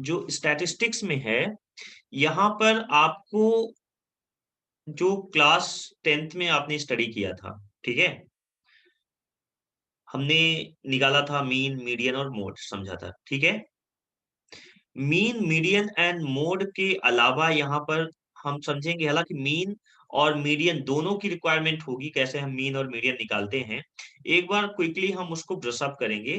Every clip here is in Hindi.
जो स्टैटिस्टिक्स में है, यहाँ पर आपको जो क्लास 10th में आपने स्टडी किया था, ठीक है, हमने निकाला था मीन, मीडियन और मोड, समझा था, ठीक है। मीन, मीडियन एंड मोड के अलावा यहाँ पर हम समझेंगे, हालांकि मीन और मीडियन दोनों की रिक्वायरमेंट होगी, कैसे हम मीन और मीडियन निकालते हैं, एक बार क्विकली हम उसको ब्रश अप करेंगे।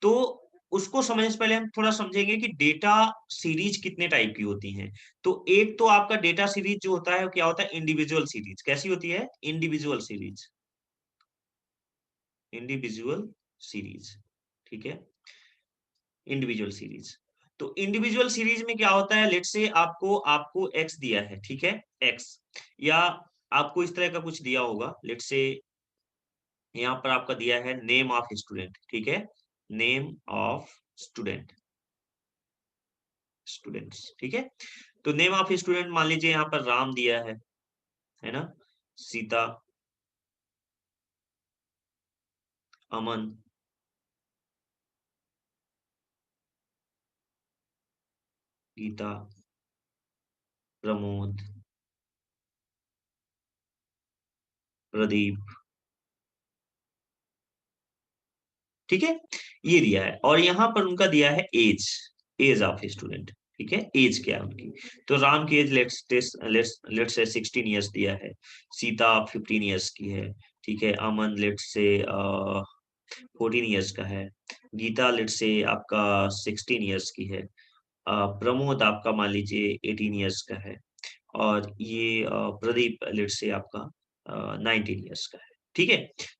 तो उसको समझने से पहले हम थोड़ा समझेंगे कि डेटा सीरीज कितने टाइप की होती हैं। तो एक तो आपका डेटा सीरीज जो होता है वो क्या होता है, इंडिविजुअल सीरीज। कैसी होती है? इंडिविजुअल सीरीज, इंडिविजुअल सीरीज, ठीक है, इंडिविजुअल सीरीज। तो इंडिविजुअल सीरीज में क्या होता है, लेट से आपको आपको एक्स दिया है, ठीक है, एक्स, या आपको इस तरह का कुछ दिया होगा, लेट से यहाँ पर आपका दिया है नेम ऑफ स्टूडेंट, ठीक है, नेम ऑफ स्टूडेंट, स्टूडेंट्स, ठीक है। तो नेम ऑफ स्टूडेंट मान लीजिए यहाँ पर राम दिया है ना, सीता, अमन, गीता, प्रमोद, प्रदीप, ठीक है, ये दिया है। और यहाँ पर उनका दिया है एज, एज ऑफ स्टूडेंट, ठीक है, एज क्या है उनकी। तो राम की एज लेट्स से 16 ईयर्स दिया है, सीता 15 ईयर्स की है, ठीक है, अमन लेट्स से 14 ईयर्स का है, गीता लेट्स से आपका 16 ईयर्स की है, प्रमोद आपका मान लीजिए 18 ईयर्स का है, और ये प्रदीप लेट्स से आपका 19 ईयर्स का है, ठीक है।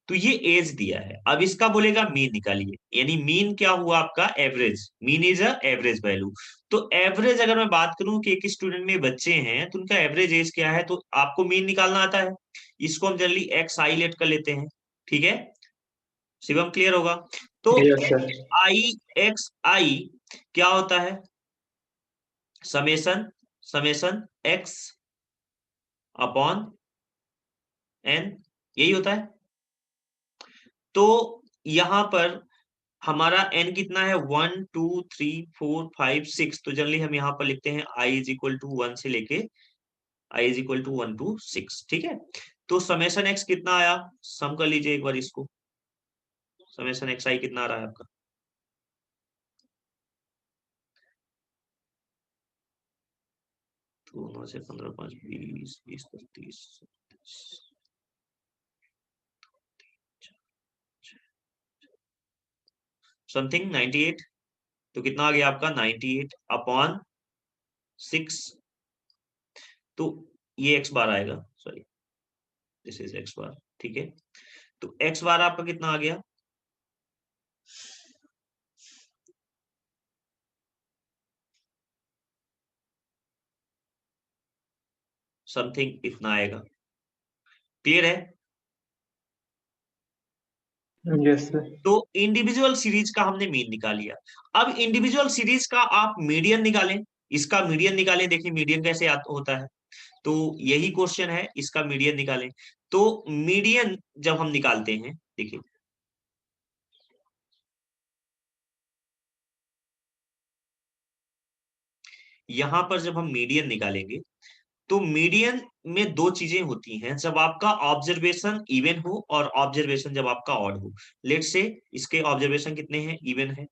तो ये एज दिया है। अब इसका बोलेगा मीन निकालिए, यानी मीन क्या हुआ आपका, average, mean is a average value. तो एवरेज अगर मैं बात करूं कि एक स्टूडेंट में बच्चे हैं तो उनका एवरेज एज क्या है, तो आपको मीन निकालना आता है। इसको हम जनरली एक्स आई लेट कर लेते हैं, ठीक है, शिवम क्लियर होगा। तो yes sir. X i, x i क्या होता है, summation, summation x upon n, यही होता है। तो यहां पर हमारा एन कितना है, 1 2 3 4 5 6, तो जनरली हम यहाँ पर लिखते हैं आई इज इक्वल टू 1 से लेके आई इज इक्वल टू 1 to 6, ठीक है। तो समेसन एक्स कितना आया, सम कर लीजिए एक बार इसको, समेसन एक्स आई कितना आ रहा है आपका, 2 9 से 15 5 20 20 30 समथिंग 98। तो कितना आ गया आपका 98 अपॉन 6। तो ये एक्स बार आएगा, सॉरी, दिस इज एक्स बार, ठीक है। तो एक्स बार आपका कितना आ गया, समथिंग इतना आएगा, क्लियर है। Yes sir. तो इंडिविजुअल सीरीज का हमने मीन निकाल लिया। अब इंडिविजुअल सीरीज का आप मीडियन निकालें, इसका मीडियन निकालें, देखिए मीडियन कैसे होता है। तो यही क्वेश्चन है, इसका मीडियन निकालें। तो मीडियन जब हम निकालते हैं, देखिए यहां पर जब हम मीडियन निकालेंगे, तो मीडियन में दो चीजें होती हैं, जब आपका ऑब्जर्वेशन इवन हो और ऑब्जर्वेशन जब आपका ऑड हो। लेट से इसके ऑब्जर्वेशन कितने हैं, इवन है,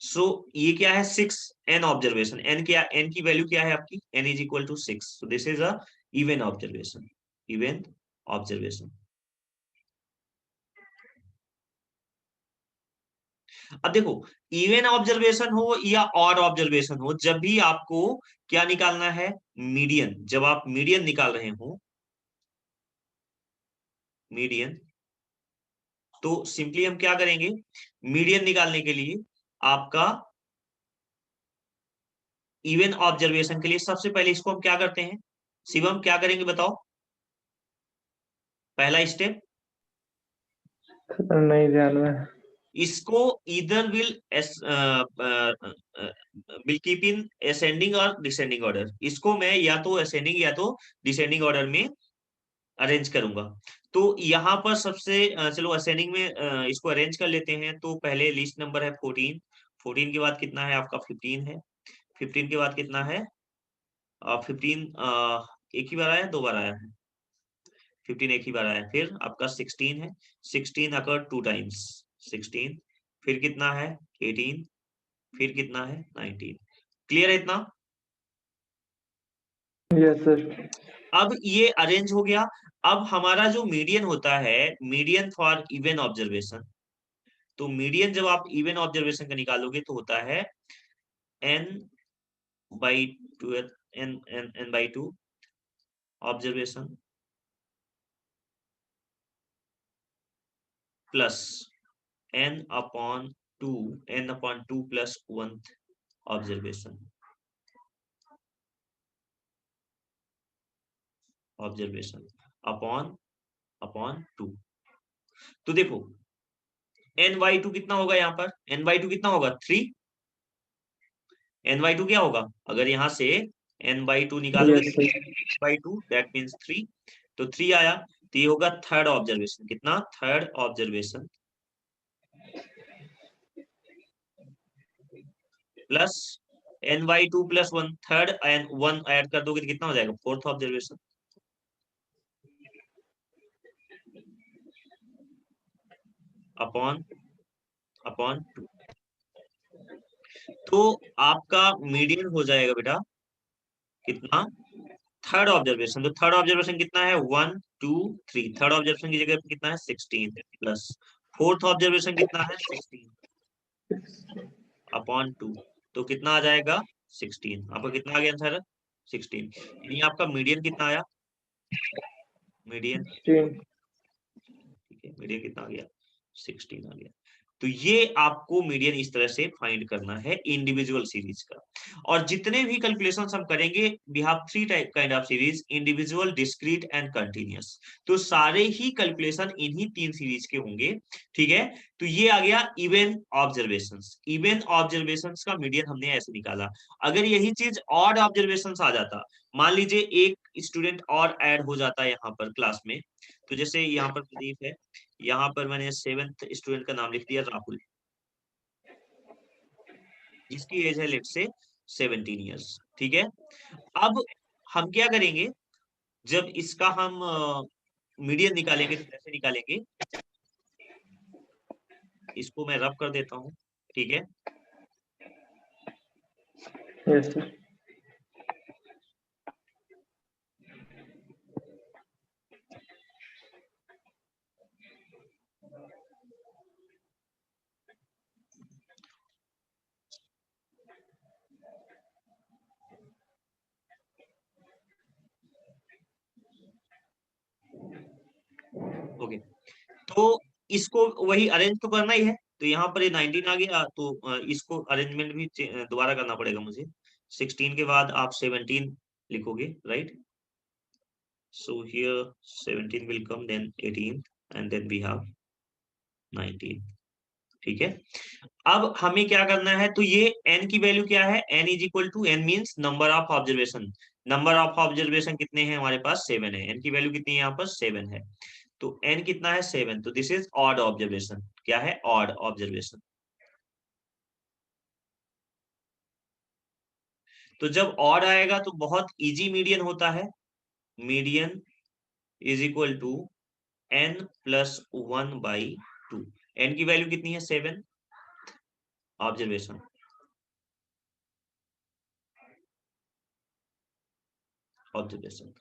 सो ये क्या है, 6 एन ऑब्जर्वेशन, एन क्या, एन की वैल्यू क्या है आपकी, n is equal to 6, so this is a even observation, even observation. अब देखो, इवन ऑब्जर्वेशन हो या ऑड ऑब्जर्वेशन हो, जब भी आपको क्या निकालना है, मीडियन, जब आप मीडियन निकाल रहे हो, मीडियन, तो सिंपली हम क्या करेंगे, मीडियन निकालने के लिए आपका इवन ऑब्जर्वेशन के लिए सबसे पहले इसको हम क्या करते हैं, शिवम क्या करेंगे बताओ, पहला स्टेप, नहीं ध्यान में। इसको इधर विल कीप इन असेंडिंग और डिसेंडिंग ऑर्डर। इसको मैं या तो असेंडिंग या तो डिसेंडिंग ऑर्डर में अरेंज करूंगा। तो यहाँ पर सबसे चलो असेंडिंग में इसको अरेंज कर लेते हैं। तो पहले लिस्ट नंबर है 14, 14 के बाद कितना है आपका 15 है, 15 के बाद कितना है 15 एक ही बार आया, 2 बार आया है, 15 एक ही बार आया। फिर आपका 16 है, 16 अकर 2 टाइम्स 16, फिर कितना है 18, फिर कितना है 19। क्लियर है इतना? Yes sir. अब ये अरेंज हो गया। अब हमारा जो मीडियन होता है, मीडियन फॉर इवन ऑब्जर्वेशन, तो मीडियन जब आप इवन ऑब्जर्वेशन का निकालोगे तो होता है n by 2, n by 2 observation plus n upon 2, n upon 2 plus 1 observation, observation upon upon 2। तो देखो n बाई 2 कितना होगा, यहाँ पर n बाई 2 कितना होगा 3, n बाई 2 क्या होगा, अगर यहाँ से n बाई 2 निकालोगे यस तो सर। बाई 2 दैट मीन्स 3, तो 3 आया। तो ये होगा थर्ड ऑब्जर्वेशन, कितना third observation plus n by 2 plus 1, third and 1 add कर दोगे तो कितना हो जाएगा फोर्थ ऑब्जर्वेशन अपॉन अपॉन 2। तो आपका मीडियन हो जाएगा बेटा कितना, थर्ड ऑब्जर्वेशन। तो थर्ड ऑब्जर्वेशन कितना है 1 2 3, थर्ड ऑब्जर्वेशन की जगह पे कितना है 16 प्लस फोर्थ ऑब्जर्वेशन कितना है 16 अपॉन 2, तो कितना आ जाएगा 16। आपका कितना आ गया आंसर 16। यानी आपका मीडियन कितना आया, मीडियन, 16। ठीक है मीडियन कितना आ गया 16 आ गया। तो ये आपको मीडियन इस तरह से फाइंड करना है इंडिविजुअल सीरीज का। और जितने भी कैलकुलेशंस हम करेंगे, we have 3 type kind of series, individual, discrete and continuous. तो सारे ही कैलकुलेशन इन्हीं 3 सीरीज के होंगे, ठीक है। तो ये आ गया इवन ऑब्जर्वेशंस, इवन ऑब्जर्वेशंस का मीडियन हमने ऐसे निकाला। अगर यही चीज ऑड ऑब्जर्वेशंस आ जाता, मान लीजिए एक स्टूडेंट और ऐड हो जाता है यहाँ पर क्लास में, तो जैसे यहाँ पर प्रदीप है, यहाँ पर मैंने 7th स्टूडेंट का नाम लिख दिया राहुल, जिसकी एज है लेट से 17 इयर्स, ठीक है। अब हम क्या करेंगे, जब इसका हम मीडियन निकालेंगे तो कैसे निकालेंगे, इसको मैं रब कर देता हूँ, ठीक है। Yes sir. ओके, तो इसको वही अरेंज तो करना ही है। तो यहाँ पर ये 19 आ गया, तो इसको अरेंजमेंट भी दोबारा करना पड़ेगा मुझे। 16 के बाद आप 17 लिखोगे, right. So here 17 will come, then 18, and then we have 19, ठीक है। अब हमें क्या करना है, तो ये n की वैल्यू क्या है, n is equal to, n means number of observation, number of observation कितने हैं हमारे पास 7 है, n की वैल्यू कितनी है यहाँ पर 7 है। तो n कितना है 7, तो दिस इज ऑड ऑब्जर्वेशन, क्या है ऑड ऑब्जर्वेशन। तो जब ऑड आएगा तो बहुत इजी मीडियन होता है, median is equal to n plus 1 by 2, n की वैल्यू कितनी है 7 ऑब्जर्वेशन, ऑब्जर्वेशन।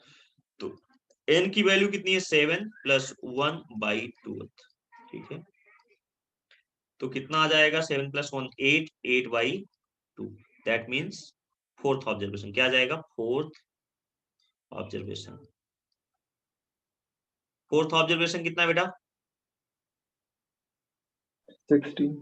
तो n की वैल्यू कितनी है 7 प्लस 1 बाई 2, ठीक है। तो कितना आ जाएगा 7 plus 1 8, 8 by 2, that means fourth observation, क्या आ जाएगा फोर्थ ऑब्जर्वेशन। फोर्थ ऑब्जर्वेशन कितना है बेटा 16।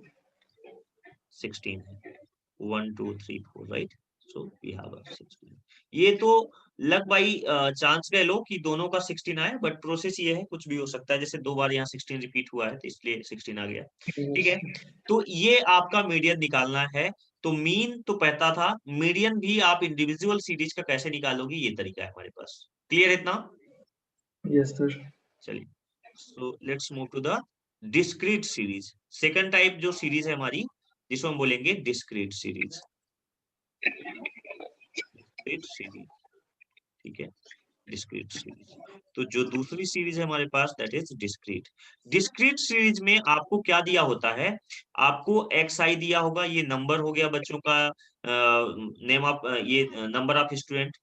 16 है, 1 2 3 4, राइट। So we have 16। ये तो लक बाई चांस कह लो कि दोनों का 16 आए, बट प्रोसेस ये है कुछ भी हो सकता है, जैसे 2 बार यहाँ 16 रिपीट हुआ है तो इसलिए 16 आ गया, ठीक है। तो ये आपका मीडियन निकालना है। तो मीन तो पता था, मीडियन भी आप इंडिविजुअल सीरीज का कैसे निकालोगे ये तरीका है हमारे पास। क्लियर है इतना? Yes, sir. चलिए, so let's move to the discrete series. Second type जो सीरीज है हमारी, जिसको हम बोलेंगे डिस्क्रीट सीरीज। डिस्क्रीट सीरीज, ठीक है, डिस्क्रीट सीरीज। तो जो दूसरी सीरीज है हमारे पास, that is discrete. Discrete series में आपको क्या दिया होता है, आपको xi दिया होगा, ये नंबर हो गया बच्चों का, नेम ऑफ, ये नंबर ऑफ स्टूडेंट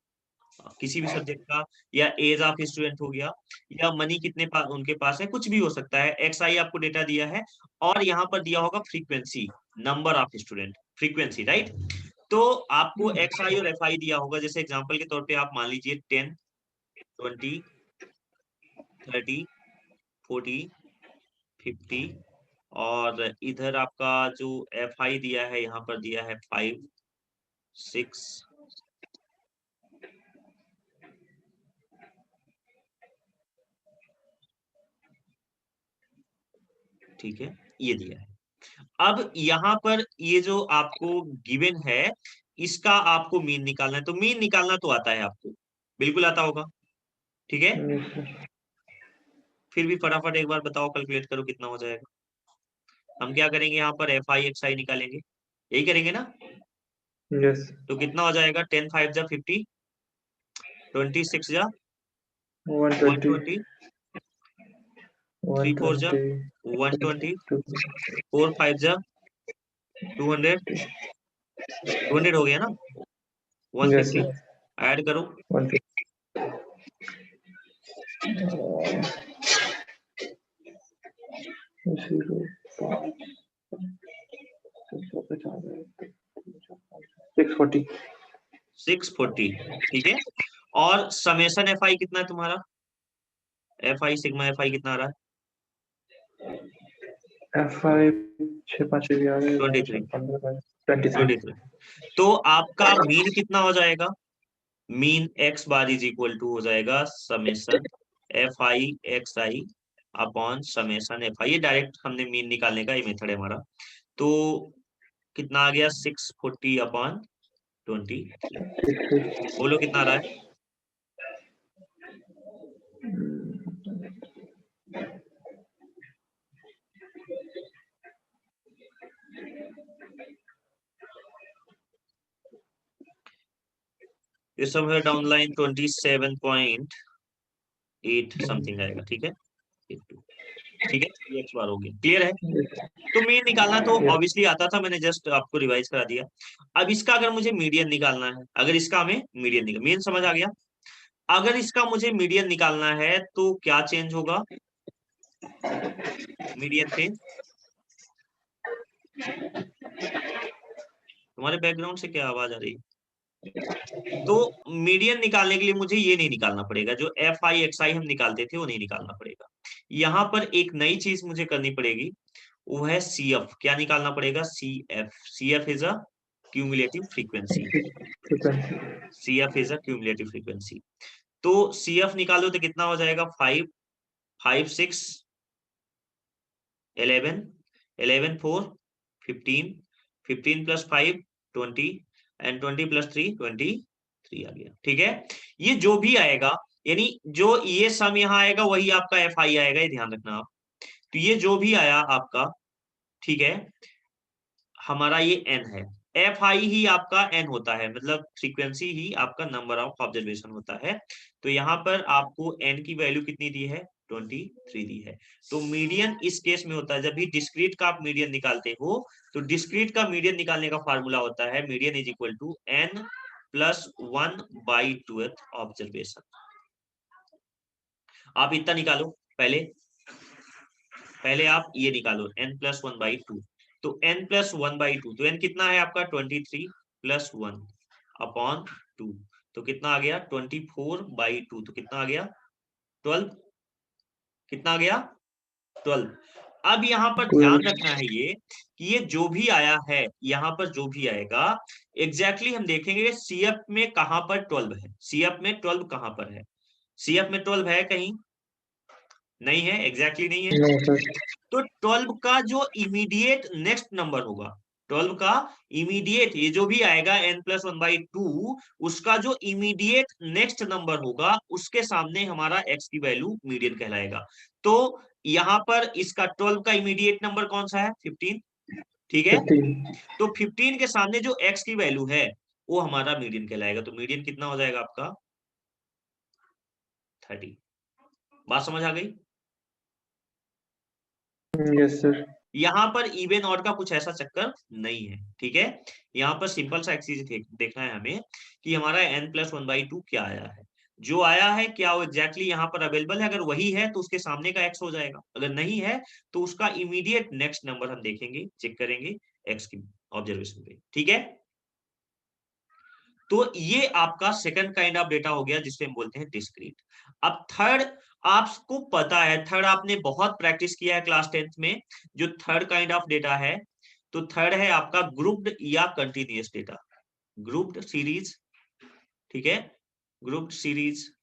किसी भी सब्जेक्ट का, या एज ऑफ स्टूडेंट हो गया, या मनी कितने उनके पास है, कुछ भी हो सकता है। xi आपको डेटा दिया है, और यहाँ पर दिया होगा frequency, number of student, frequency, right. तो आपको xi और fi दिया होगा। जैसे एग्जांपल के तौर पे आप मान लीजिए 10, 20, 30, 40, 50, और इधर आपका जो fi दिया है, यहाँ पर दिया है 5, 6, ठीक है, ये दिया है। अब यहाँ पर ये जो आपको गिवन है, इसका आपको मीन निकालना है। तो मीन निकालना तो आता है आपको, बिल्कुल आता होगा, ठीक है। Yes, sir. फिर भी फटाफट एक बार बताओ, कैलकुलेट करो कितना हो जाएगा। हम क्या करेंगे, यहाँ पर एफ आई एक्स आई निकालेंगे, यही करेंगे ना। Yes. तो कितना हो जाएगा, 10 5 जा 50, 26 जा 120. 120, 3 4 जा 120, 4 5 जा 200, 200 हो गया ना, Yes, 150 sir. ऐड करो। 150. Zero, 640. 640, ठीक है। और समेशन एफ आई कितना है तुम्हारा, एफ आई सिग्मा एफ आई कितना आ रहा है, FI 6 5 23, 23. 23। तो आपका मीन कितना हो जाएगा, mean x bar is equal to हो जाएगा summation f i x i upon summation f i. ये डायरेक्ट हमने मीन निकालने का ये मेथड है हमारा। तो कितना आ गया, 640 अपॉन 23। बोलो कितना आ रहा है, ये समवेयर डाउन लाइन 27.8 समथिंग आएगा, ठीक है, ठीक है, ये एक्स बार हो गया, क्लियर है। तो मीन निकालना तो ऑब्वियसली आता था, मैंने जस्ट आपको रिवाइज करा दिया। अब इसका अगर मुझे मीडियन निकालना है, अगर इसका हमें मीडियन निकाल, मीन समझ आ गया। अगर इसका मुझे मीडियन निकालना है तो क्या चेंज होगा, मीडियन पे तुम्हारे बैकग्राउंड से क्या आवाज आ रही है। तो मीडियन निकालने के लिए मुझे ये नहीं निकालना पड़ेगा, जो एफ आई एक्स आई हम निकालते थे वो नहीं निकालना पड़ेगा। यहाँ पर एक नई चीज मुझे करनी पड़ेगी, वो है सी एफ। क्या निकालना पड़ेगा, c f. C f is a cumulative frequency, c f is a cumulative frequency. तो सी एफ निकालो तो कितना हो जाएगा, 5 5 6 11 11 4 15 15 प्लस 5 20 एंड 20 प्लस 3 23 आ गया, ठीक है। ये जो भी आएगा, यानी जो ये सम यहाँ आएगा वही आपका एफ आई आएगा, ये ध्यान रखना आप। तो ये जो भी आया आपका, ठीक है, हमारा ये एन है, एफ आई ही आपका एन होता है, मतलब फ्रीक्वेंसी ही आपका नंबर ऑफ ऑब्जर्वेशन होता है। तो यहाँ पर आपको एन की वैल्यू कितनी दी है, 23 दी है। तो मीडियन इस केस में होता है, जब भी डिस्क्रीट का आप मीडियन निकालते हो, तो डिस्क्रीट का मीडियन निकालने का फार्मूला होता है, median is equal to n plus 1/12 observation. आप इतना निकालो, पहले आप ये निकालो, n प्लस 1/2। तो n प्लस 1/2, तो n कितना है आपका, 23 प्लस 1 अपॉन 2। तो कितना आ गया, 24/2। तो कितना आ गया, 12। कितना आ गया, 12। अब यहाँ पर ध्यान रखना है ये, कि ये जो भी आया है, यहाँ पर जो भी आएगा, एग्जैक्टली हम देखेंगे सीएफ में कहां पर 12 है, सीएफ में 12 कहां पर है, सीएफ में 12 है कहीं नहीं है, एग्जैक्टली नहीं है। No, sir. तो 12 का जो इमीडिएट नेक्स्ट नंबर होगा, 12 का इमीडिएट, ये जो भी आएगा n+1/2, उसका जो इमीडिएट नेक्स्ट नंबर होगा उसके सामने हमारा x की वैल्यू मीडियन कहलाएगा। तो यहाँ पर इसका 12 का इमीडिएट नंबर कौन सा है? 15, ठीक है। 15 तो 15 के सामने जो x की वैल्यू है वो हमारा मीडियन कहलाएगा। तो मीडियन कितना हो जाएगा आपका? 30। बात समझ आ गई? Yes sir. यहाँ पर इवन ऑड का कुछ ऐसा चक्कर नहीं है, ठीक है। यहाँ पर सिंपल सा एक चीज देखना है हमें कि हमारा n+1/2 क्या आया है। जो आया है क्या वो एग्जैक्टली यहाँ पर अवेलेबल है, अगर वही है तो उसके सामने का x हो जाएगा, अगर नहीं है तो उसका इमीडिएट नेक्स्ट नंबर हम देखेंगे, चेक करेंगे x की ऑब्जर्वेशन पे, ठीक है। तो ये आपका सेकंड काइंड ऑफ डेटा हो गया जिससे हम बोलते हैं डिस्क्रीट। अब थर्ड, आपको पता है, थर्ड आपने बहुत प्रैक्टिस किया है क्लास 10th में, जो थर्ड काइंड ऑफ डेटा है, तो थर्ड है आपका ग्रुप्ड या कंटिन्यूअस डेटा। ग्रुप्ड सीरीज, ठीक है, ग्रुप्ड सीरीज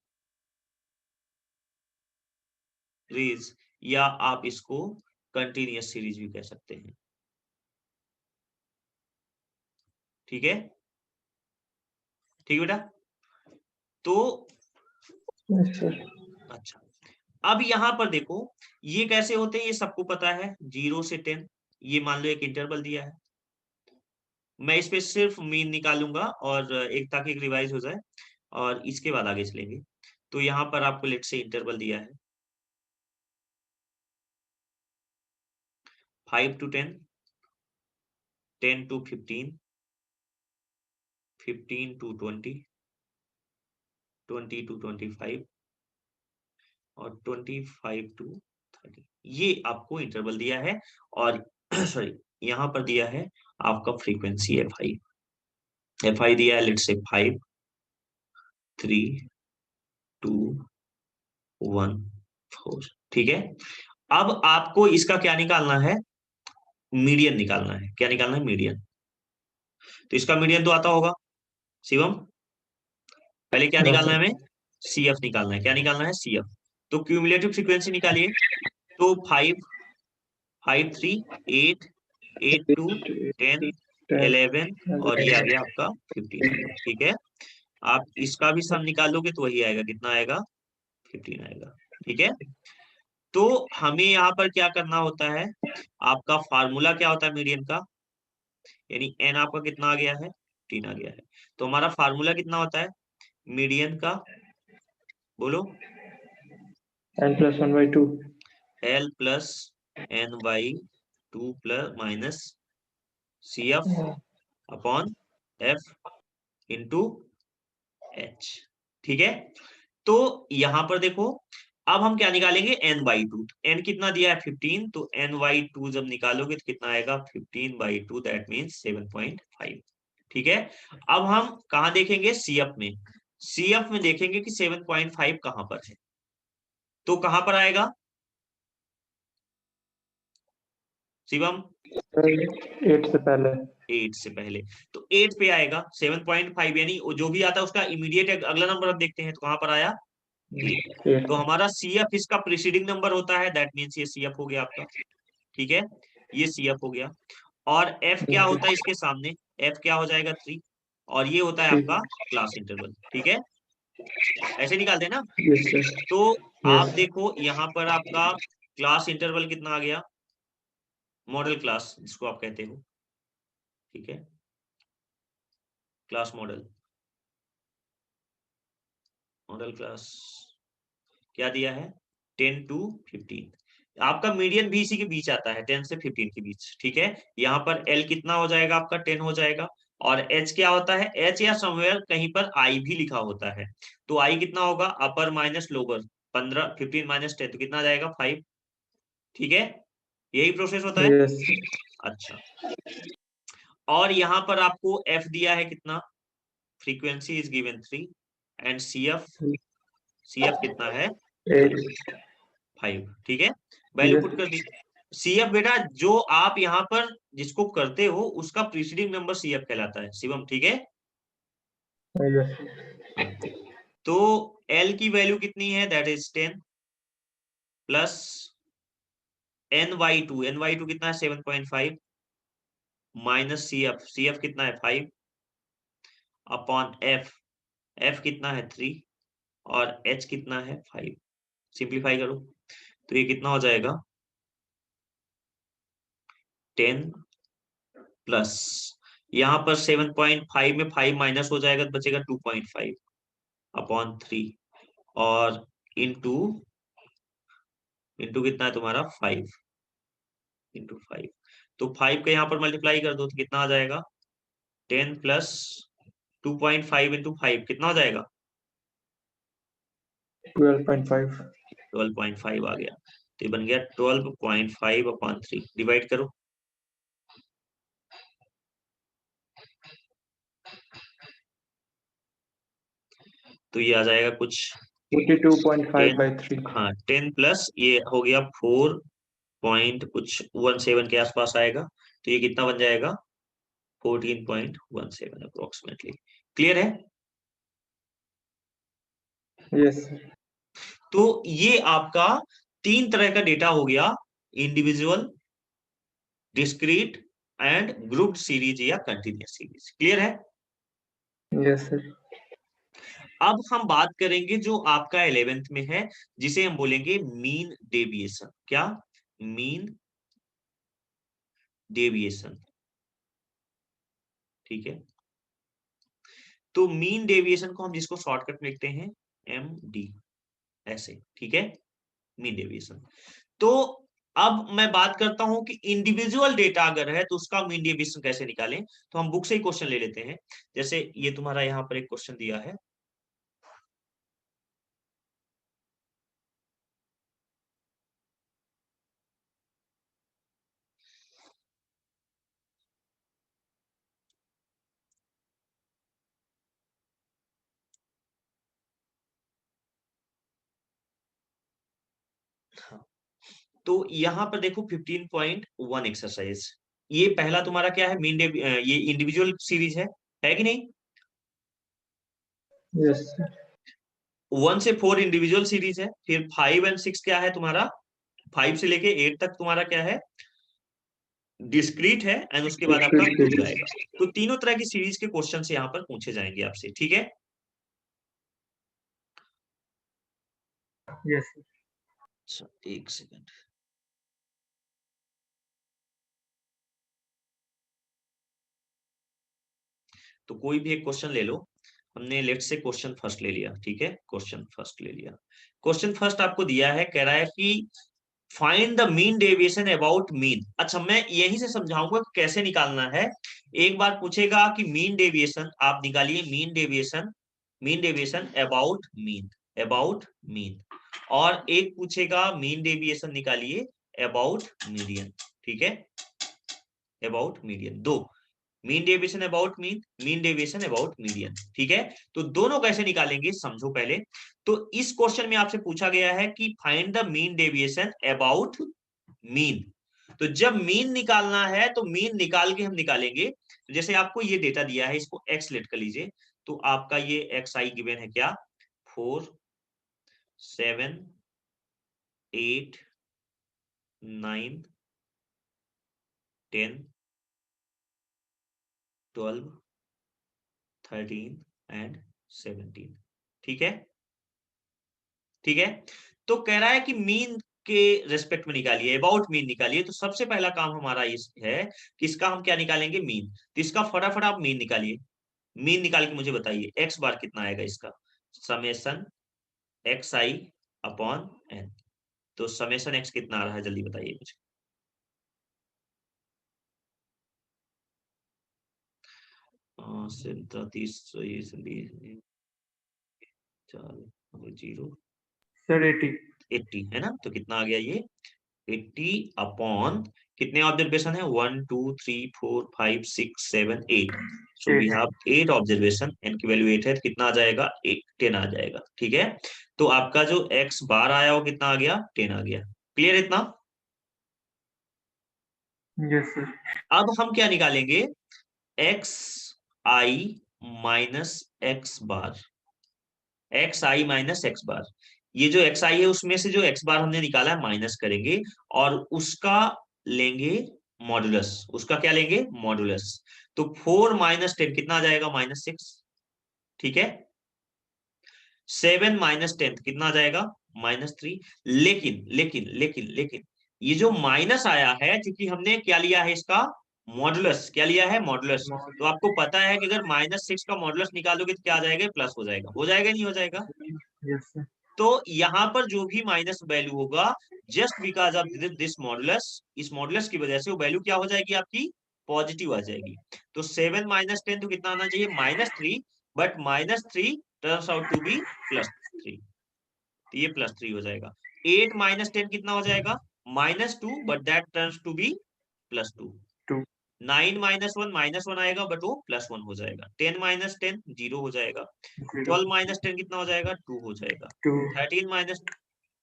या आप इसको कंटिन्यूअस सीरीज भी कह सकते हैं, ठीक है, ठीक है बेटा। तो यस सर। अच्छा, अब यहां पर देखो ये कैसे होते हैं, ये सबको पता है, 0 से 10, ये मान लो एक इंटरवल दिया है, मैं इस पे सिर्फ मीन निकालूंगा और एक ताकि एक रिवाइज हो जाए और इसके बाद आगे चलेंगे। तो यहाँ पर आपको लेट से इंटरवल दिया है 5 to 10, 10 to 15, 15 to 20, 20 to 25 और 25 to 30, ये आपको इंटरवल दिया है। और सॉरी, यहाँ पर दिया है आपका फ्रीक्वेंसी एफ आई दिया है लेट से 5, 3, 2, 1, 4, ठीक है। अब आपको इसका क्या निकालना है? मीडियन निकालना है। क्या निकालना है? मीडियन। तो इसका मीडियन तो आता होगा शिवम, पहले क्या हाँ निकालना है सर। हमें? सीएफ निकालना है। क्या निकालना है? सीएफ। तो क्यूमुलेटिव फ्रीक्वेंसी निकालिए। तो 5, 5, 3, 8, 8, 2, 10, 10 11 और ये आ गया आपका 15, ठीक है। आप इसका भी सम निकालोगे तो वही आएगा, कितना आएगा? 15 आएगा, ठीक है। तो हमें यहाँ पर क्या करना होता है, आपका फार्मूला क्या होता है मीडियन का, यानी एन आपका कितना आ गया है? 3 आ गया है। तो हमारा फार्मूला कितना होता है मीडियन का? बोलो। n+1/2। L+n/2 plus minus CF upon F into H, ठीक है। तो यहां पर देखो, अब हम क्या निकालेंगे? n/2। n कितना दिया है? 15। तो n/2 जब निकालोगे तो कितना आएगा? 15/2, दैट मीन्स 7.5, ठीक है। अब हम कहा देखेंगे? CF में। CF में देखेंगे कि 7.5 कहां पर है, तो कहां पर आएगा शिवम? 8 से पहले। 8 से पहले। तो 8 पे आएगा 7.5, यानी जो भी आता है उसका इमीडिएट अगला नंबर अब देखते हैं, तो कहां पर आया? 8। 8। तो हमारा CF इसका प्रीसीडिंग नंबर होता है, दैट मीन्स ये CF हो गया आपका, ठीक है, ये CF हो गया। और F क्या होता है इसके सामने? F क्या हो जाएगा? 3। और ये होता है 3। आपका क्लास इंटरवल, ठीक है, ऐसे निकालते हैं ना। Yes sir. तो आप यस। देखो यहाँ पर आपका क्लास इंटरवल कितना आ गया, मॉडल क्लास जिसको आप कहते हो, ठीक है, क्लास मॉडल, मॉडल क्लास क्या दिया है? 10 to 15। आपका मीडियन भी इसी के बीच आता है, 10 से 15 के बीच, ठीक है। यहाँ पर L कितना हो जाएगा आपका? 10 हो जाएगा। और H क्या होता है? H या समवेयर कहीं पर I भी लिखा होता है, तो I कितना होगा? अपर माइनस लोअर, 15, 15 माइनस 10, तो कितना आ जाएगा? 5, ठीक है, यही प्रोसेस होता है। यस। अच्छा, और यहाँ पर आपको F दिया है कितना? Frequency is given 3 and CF कितना है? 8। 5, ठीक है, वैल्यू पुट कर दी। CF बेटा जो आप यहाँ पर जिसको करते हो उसका प्रीसीडिंग नंबर CF कहलाता है शिवम, ठीक है। यस। हाँ। तो L की वैल्यू कितनी है? दैट इज 10 प्लस n/2 कितना है? 7.5 माइनस सी एफ कितना है 5 अपॉन एफ कितना है 3 और एच कितना है 5। सिंप्लीफाई करो तो ये कितना हो जाएगा 10 प्लस यहाँ पर 7.5 में 5 माइनस हो जाएगा तो बचेगा 2.5 अपॉन 3 और इंटू कितना है तुम्हारा 5 इंटू 5। तो 5 का यहाँ पर मल्टीप्लाई कर दो तो कितना आ जाएगा 10 प्लस 2.5 इंटू 5 कितना हो जाएगा 12.5। 12.5 आ गया। तो ये बन गया 12.5 अपॉन 3। डिवाइड करो तो ये आ जाएगा कुछ 42.5 by 3। हाँ 10 प्लस ये हो गया 4 पॉइंट कुछ 17 के आसपास आएगा। तो ये कितना बन जाएगा 14.17 अप्रोक्सीमेटली। क्लियर है? Yes sir. तो ये आपका 3 तरह का डेटा हो गया, individual, discrete and grouped series या कंटिन्यूअस सीरीज। क्लियर है? Yes sir. अब हम बात करेंगे जो आपका 11th में है जिसे हम बोलेंगे मीन डेविएशन। क्या? Mean deviation. ठीक है, तो मीन डेविएशन को हम जिसको शॉर्टकट में लिखते हैं MD ऐसे। ठीक है, मीन डेविएशन। तो अब मैं बात करता हूं कि इंडिविजुअल डेटा अगर है तो उसका मीन डेविएशन कैसे निकालें। तो हम बुक से ही क्वेश्चन ले लेते हैं। जैसे ये तुम्हारा यहाँ पर एक क्वेश्चन दिया है, हाँ, तो यहाँ पर देखो 15.1 एक्सरसाइज। ये पहला तुम्हारा क्या है ये इंडिविजुअल सीरीज है कि नहीं? Yes sir. 1 से 4 इंडिविजुअल सीरीज है, फिर 5 एंड 6 क्या है तुम्हारा, 5 से लेके 8 तक तुम्हारा क्या है डिस्क्रीट है, एंड उसके बाद आपका ग्रुप आएगा। तो तीनों तरह की सीरीज के क्वेश्चन यहाँ पर पूछे जाएंगे आपसे। ठीक है, यस सर। अच्छा एक सेकंड। तो कोई भी एक क्वेश्चन ले लो। हमने लेट से क्वेश्चन फर्स्ट ले लिया। ठीक है, क्वेश्चन फर्स्ट ले लिया। क्वेश्चन फर्स्ट आपको दिया है, कह रहा है कि find the mean deviation about mean. अच्छा, मैं यहीं से समझाऊंगा कि कैसे निकालना है। एक बार पूछेगा कि मीन डेविएशन, आप निकालिए मीन डेविएशन अबाउट मीन। और एक पूछेगा मीन डेविएशन निकालिए अबाउट मीडियन। ठीक है, अबाउट मीडियन। दो, mean deviation about mean deviation about median. ठीक है, तो दोनों कैसे निकालेंगे समझो पहले। तो इस क्वेश्चन में आपसे पूछा गया है कि find the mean deviation about mean. तो जब मीन निकालना है तो मीन निकाल के हम निकालेंगे। जैसे आपको ये डेटा दिया है, इसको एक्स लेट कर लीजिए। तो आपका ये एक्स आई गिवन है क्या 4 7 8 9 10 12 13 एंड 17। ठीक है, ठीक है। तो कह रहा है कि मीन के रेस्पेक्ट में निकालिए, अबाउट मीन निकालिए। तो सबसे पहला काम हमारा इस है कि इसका हम क्या निकालेंगे मीन। तो इसका फटाफट आप मीन निकालिए। मीन निकाल के मुझे बताइए एक्स बार कितना आएगा इसका, summation x i upon N. तो समेशन एक्स कितना आ रहा है जल्दी बताइए मुझे। 0 सर 80। 80 है ना, तो कितना आ गया ये 80 अपॉन कितने ऑब्जर्वेशन है 1 2 3 4 5 6 7 8। So we 8। Have 8 observation, n की वैल्यू 8 है, तो कितना आ जाएगा 10 आ जाएगा। ठीक है, तो आपका जो एक्स बार आया वो कितना आ गया 10 आ गया। क्लियर इतना? Yes sir. अब हम क्या निकालेंगे x i minus x bar, x i minus x बार। ये जो एक्स आई है उसमें से जो एक्स बार हमने निकाला है माइनस करेंगे और उसका लेंगे मॉडुलस, उसका क्या लेंगे, मॉडुलस। तो 4 माइनस 10 कितना आ जाएगा, -6, ठीक है। 7 माइनस 10 कितना आ जाएगा, -3। लेकिन लेकिन लेकिन लेकिन ये जो माइनस आया है, क्योंकि हमने क्या लिया है इसका मॉडुलस, क्या लिया है, मॉडुलस। तो आपको पता है कि अगर -6 का मॉडुलस निकालोगे तो क्या आ जाएगा, प्लस हो जाएगा, हो जाएगा नहीं हो जाएगा। Yes sir. तो यहाँ पर जो भी माइनस वैल्यू होगा, just because of this modulus, इस मॉडुलस की वजह से वो वैल्यू क्या हो जाएगी आपकी, पॉजिटिव आ जाएगी। तो 7 माइनस 10 तो कितना आना चाहिए, -3, but -3 turns out to be +3, तो ये +3 हो जाएगा। 8 माइनस 10 कितना हो जाएगा, -2, but that turns to be +2। 2 9 -1 आएगा, बट वो +1 हो जाएगा। 10 माइनस 10 0 हो जाएगा। 0 12 माइनस 10 कितना हो जाएगा, 2 हो जाएगा। 2 13 माइनस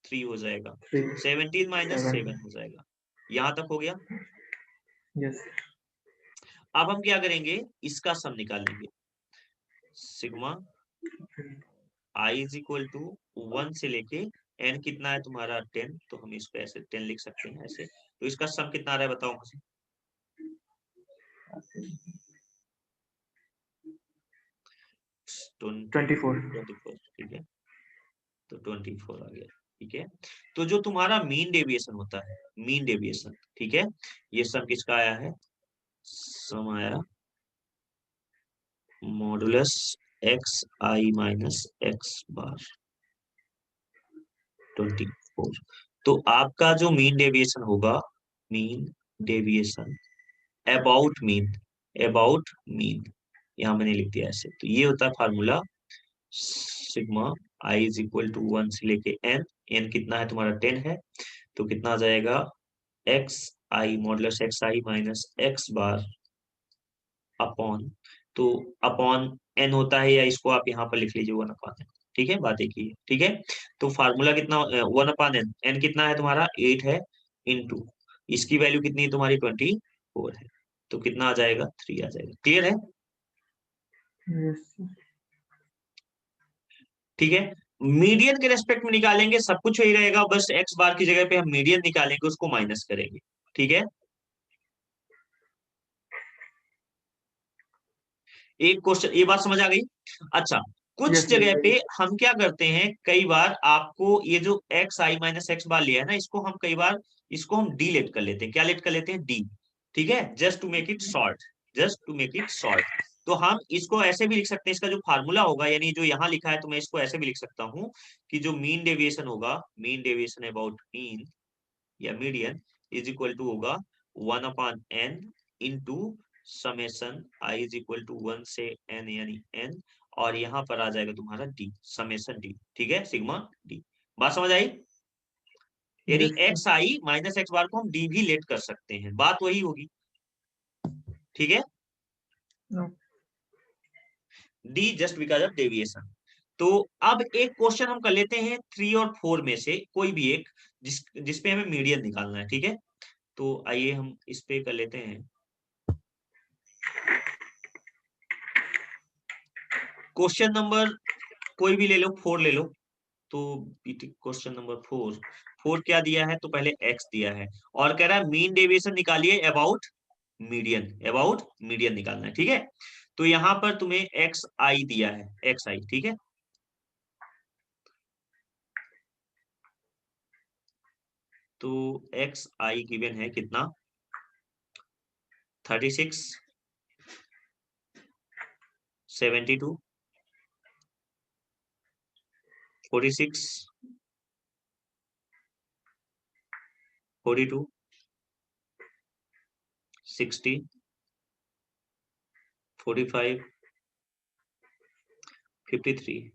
3 हो जाएगा। 3 17 माइनस 7 7 हो जाएगा। यहां तक हो गया। यस अब हम क्या करेंगे, इसका सम निकालेंगे। Sigma i is equal to 1 से लेके n कितना है तुम्हारा 10, तो हम इसको ऐसे 10 लिख सकते हैं ऐसे। तो इसका सम कितना आ रहा है बताओ मुझे। 24 24, ठीक है। तो 24 आ गया, ठीक है। तो जो तुम्हारा मीन डेविएशन होता है, मीन डेविएशन, ठीक है, ये सम किसका आया है, सम आया modulus x i minus x bar 24। तो आपका जो मीन डेविएशन होगा, mean deviation about mean, about mean, यहाँ मैंने लिख दिया ऐसे। तो ये होता है formula sigma i is equal to 1 से लेके n, n कितना है तुम्हारा 10 है, तो कितना आ जाएगा x I modulus x i minus x bar upon, तो अपॉन n होता है, या इसको आप यहाँ पर लिख लीजिए 1/n, ठीक है, बात एक ही है, ठीक है। तो फार्मूला कितना 1/n, n कितना है तुम्हारा 8 है, इनटू इसकी वैल्यू कितनी है तुम्हारी 24 है, तो कितना आ जाएगा 3 आ जाएगा। क्लियर है, यस ठीक है। मीडियन के रेस्पेक्ट में निकालेंगे, सब कुछ वही रहेगा, बस एक्स बार की जगह पे हम मीडियन निकालेंगे, उसको माइनस करेंगे, ठीक है। एक क्वेश्चन, ये बात समझ आ गई। अच्छा, कुछ यस जगह पे यस हम क्या करते हैं, कई बार आपको ये जो एक्स आई माइनस एक्स बार लिया है ना, इसको हम कई बार इसको हम डी लेट कर लेते हैं। क्या लेट कर लेते हैं, डी, ठीक है, just to make it short, just to make it short. तो हम इसको ऐसे भी लिख सकते हैं, इसका जो फार्मूला होगा, यानी जो यहाँ लिखा है, तो मैं इसको ऐसे भी लिख सकता हूँ कि जो मीन डेविएशन होगा, मीन डेविएशन अबाउट मीन या मीडियन इज इक्वल टू होगा 1/n into summation i is equal to 1 से n यानी n, और यहाँ पर आ जाएगा तुम्हारा डी, समेशन डी, ठीक है, सिग्मा डी। बात समझ आई, यानी yes x i minus x बार को हम डी भी लेट कर सकते हैं, बात वही होगी, ठीक है। D just because of deviation. तो अब एक क्वेश्चन हम कर लेते हैं 3 और 4 में से कोई भी एक, जिसपे हमें मीडियन निकालना है, ठीक है। तो आइए हम इस पे कर लेते हैं क्वेश्चन नंबर, कोई भी ले लो, 4 ले लो। तो क्वेश्चन नंबर 4, 4 क्या दिया है, तो पहले x दिया है, और कह रहा है मीन डेविएशन निकालिए अबाउट मीडियन, अबाउट मीडियन निकालना है, ठीक है। तो यहाँ पर तुम्हें एक्स आई दिया है, एक्स आई, ठीक है। तो एक्स आई गिवन है कितना, 36, 72, 46, 42, 60, 45, 53,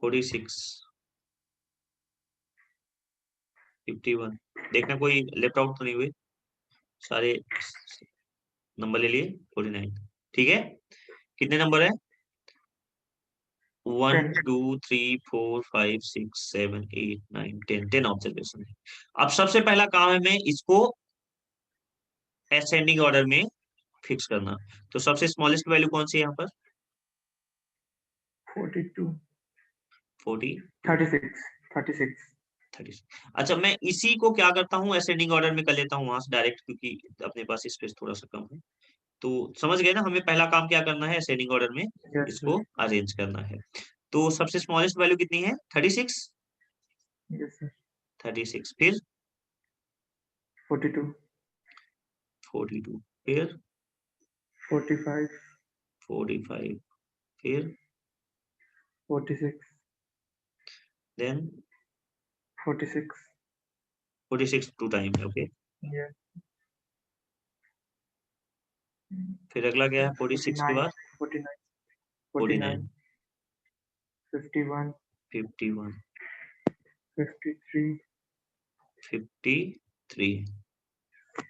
46, 51। देखना कोई लेफ्ट आउट तो नहीं हुए, सारे नंबर ले लिए, 49, ठीक है। कितने नंबर है, 1 10 2 3 4 5 6 7 8 9 10, 10 ऑब्जर्वेशन है। अब सबसे पहला काम है मैं इसको असेंडिंग ऑर्डर में फिक्स करना। तो सबसे स्मॉलेस्ट वैल्यू कौन सी है यहाँ पर, 42 40, 36 36 36। अच्छा, मैं इसी को क्या करता हूँ, असेंडिंग ऑर्डर में कर लेता हूँ वहां से डायरेक्ट, क्योंकि अपने पास स्पेस थोड़ा सा कम है। तो समझ गए ना, हमें पहला काम क्या करना है, असेंडिंग ऑर्डर में Yes, sir. इसको अरेंज करना है। तो सबसे स्मॉलेस्ट वैल्यू कितनी है, 36। Yes, sir. 36 फिर 42, 42 फिर 45, 45 फिर 46, देन 46. 46 टू टाइम है, ओके। Yeah. फिर अगला क्या है 46 के 49, बाद, 49, 49 49, 51, 51 53, 53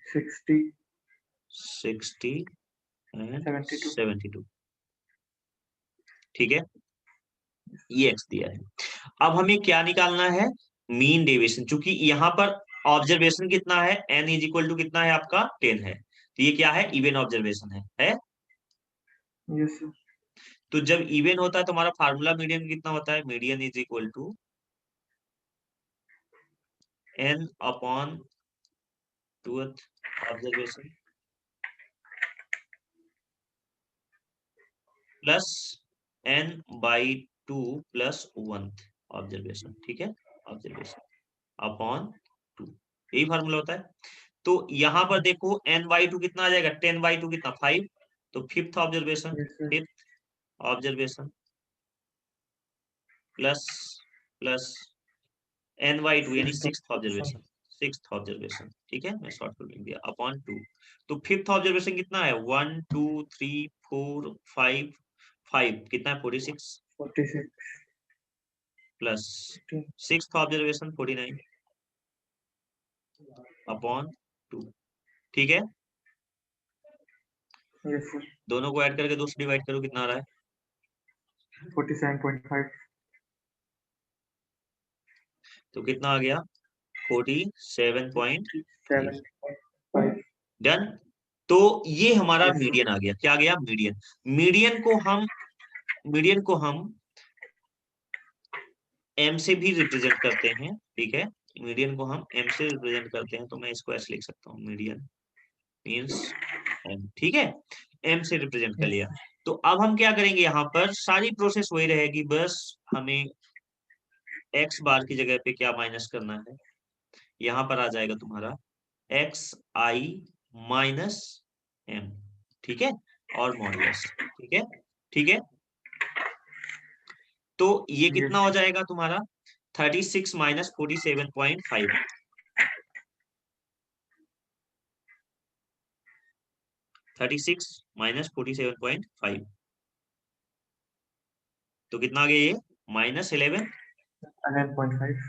60, 60 एंड 72. 72। ठीक है, ये एक्स दिया है। अब हमें क्या निकालना है, मीन डेविएशन। चूंकि यहाँ पर ऑब्जर्वेशन कितना है, n इज इक्वल टू कितना है आपका 10 है, तो ये क्या है, इवन ऑब्जर्वेशन है। Yes, sir. तो जब इवन होता है तो हमारा फार्मूला मीडियन कितना होता है, median is equal to n upon 2th observation plus n by 2 plus 1th observation. ठीक है, ऑब्जर्वेशन अपॉन 2, यही फार्मूला होता है। तो यहाँ पर देखो n/2 कितना आ जाएगा, 10/2 कितना 5, तो fifth observation, Yes, sir. Fifth observation plus plus n/2 यानी Sixth sixth observation. Observation, sixth observation. ठीक है, मैं शॉर्ट कर लिख दिया अपॉन 2। तो फिफ्थ ऑब्जर्वेशन कितना है, 1 2 3 4 5, 5 कितना है 46 46. प्लस 15. Sixth observation 49 upon 2। ठीक है, Yes, sir. दोनों को ऐड करके 2 से डिवाइड करो, कितना आ रहा है, 47.5. तो कितना आ गया 47.5। 7.5. डन। तो ये हमारा Yes, sir. मीडियन आ गया, क्या आ गया, मीडियन। मीडियन को हम मीडियन को हम m से भी रिप्रेजेंट करते हैं। ठीक है, मीडियन को हम m से रिप्रेजेंट करते हैं, तो मैं इसको ऐसे लिख सकता हूँ, मीडियन मीन्स m। ठीक है, m से रिप्रेजेंट कर Yes, लिया। sir. तो अब हम क्या करेंगे, यहाँ पर सारी प्रोसेस वही रहेगी, बस हमें x बार की जगह पे क्या माइनस करना है, यहाँ पर आ जाएगा तुम्हारा xi माइनस m। ठीक है, और मॉडुलस। ठीक है, ठीक है। तो ये Yes, कितना हो sir. जाएगा तुम्हारा 36 माइनस 47.5, 36 माइनस 47.5, तो कितना आ गया ये, माइनस 11, 11.5.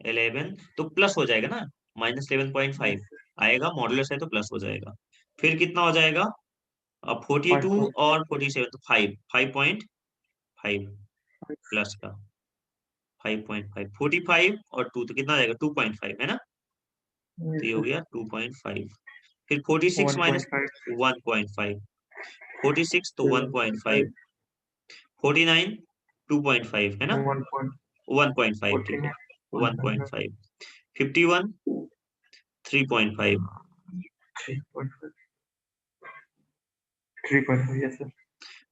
11 तो प्लस हो जाएगा ना, माइनस 11.5 Yes, sir. आएगा, मॉडुलस है तो प्लस हो जाएगा। फिर कितना हो जाएगा, अब 42 और 47 तो 5.5 प्लस का 5.5, 45 और 2 तो कितना आ जाएगा 2.5 है ना, तो Yes, ये हो sir. गया 2.5। फिर 46 माइनस 1.5. 1.5, 46 तो 1.5, 1.5. 49 2.5 है ना, 1.5 ठीक है, 1.5. 1.5, 51 3.5, 3.5. 3.5. Yes, sir.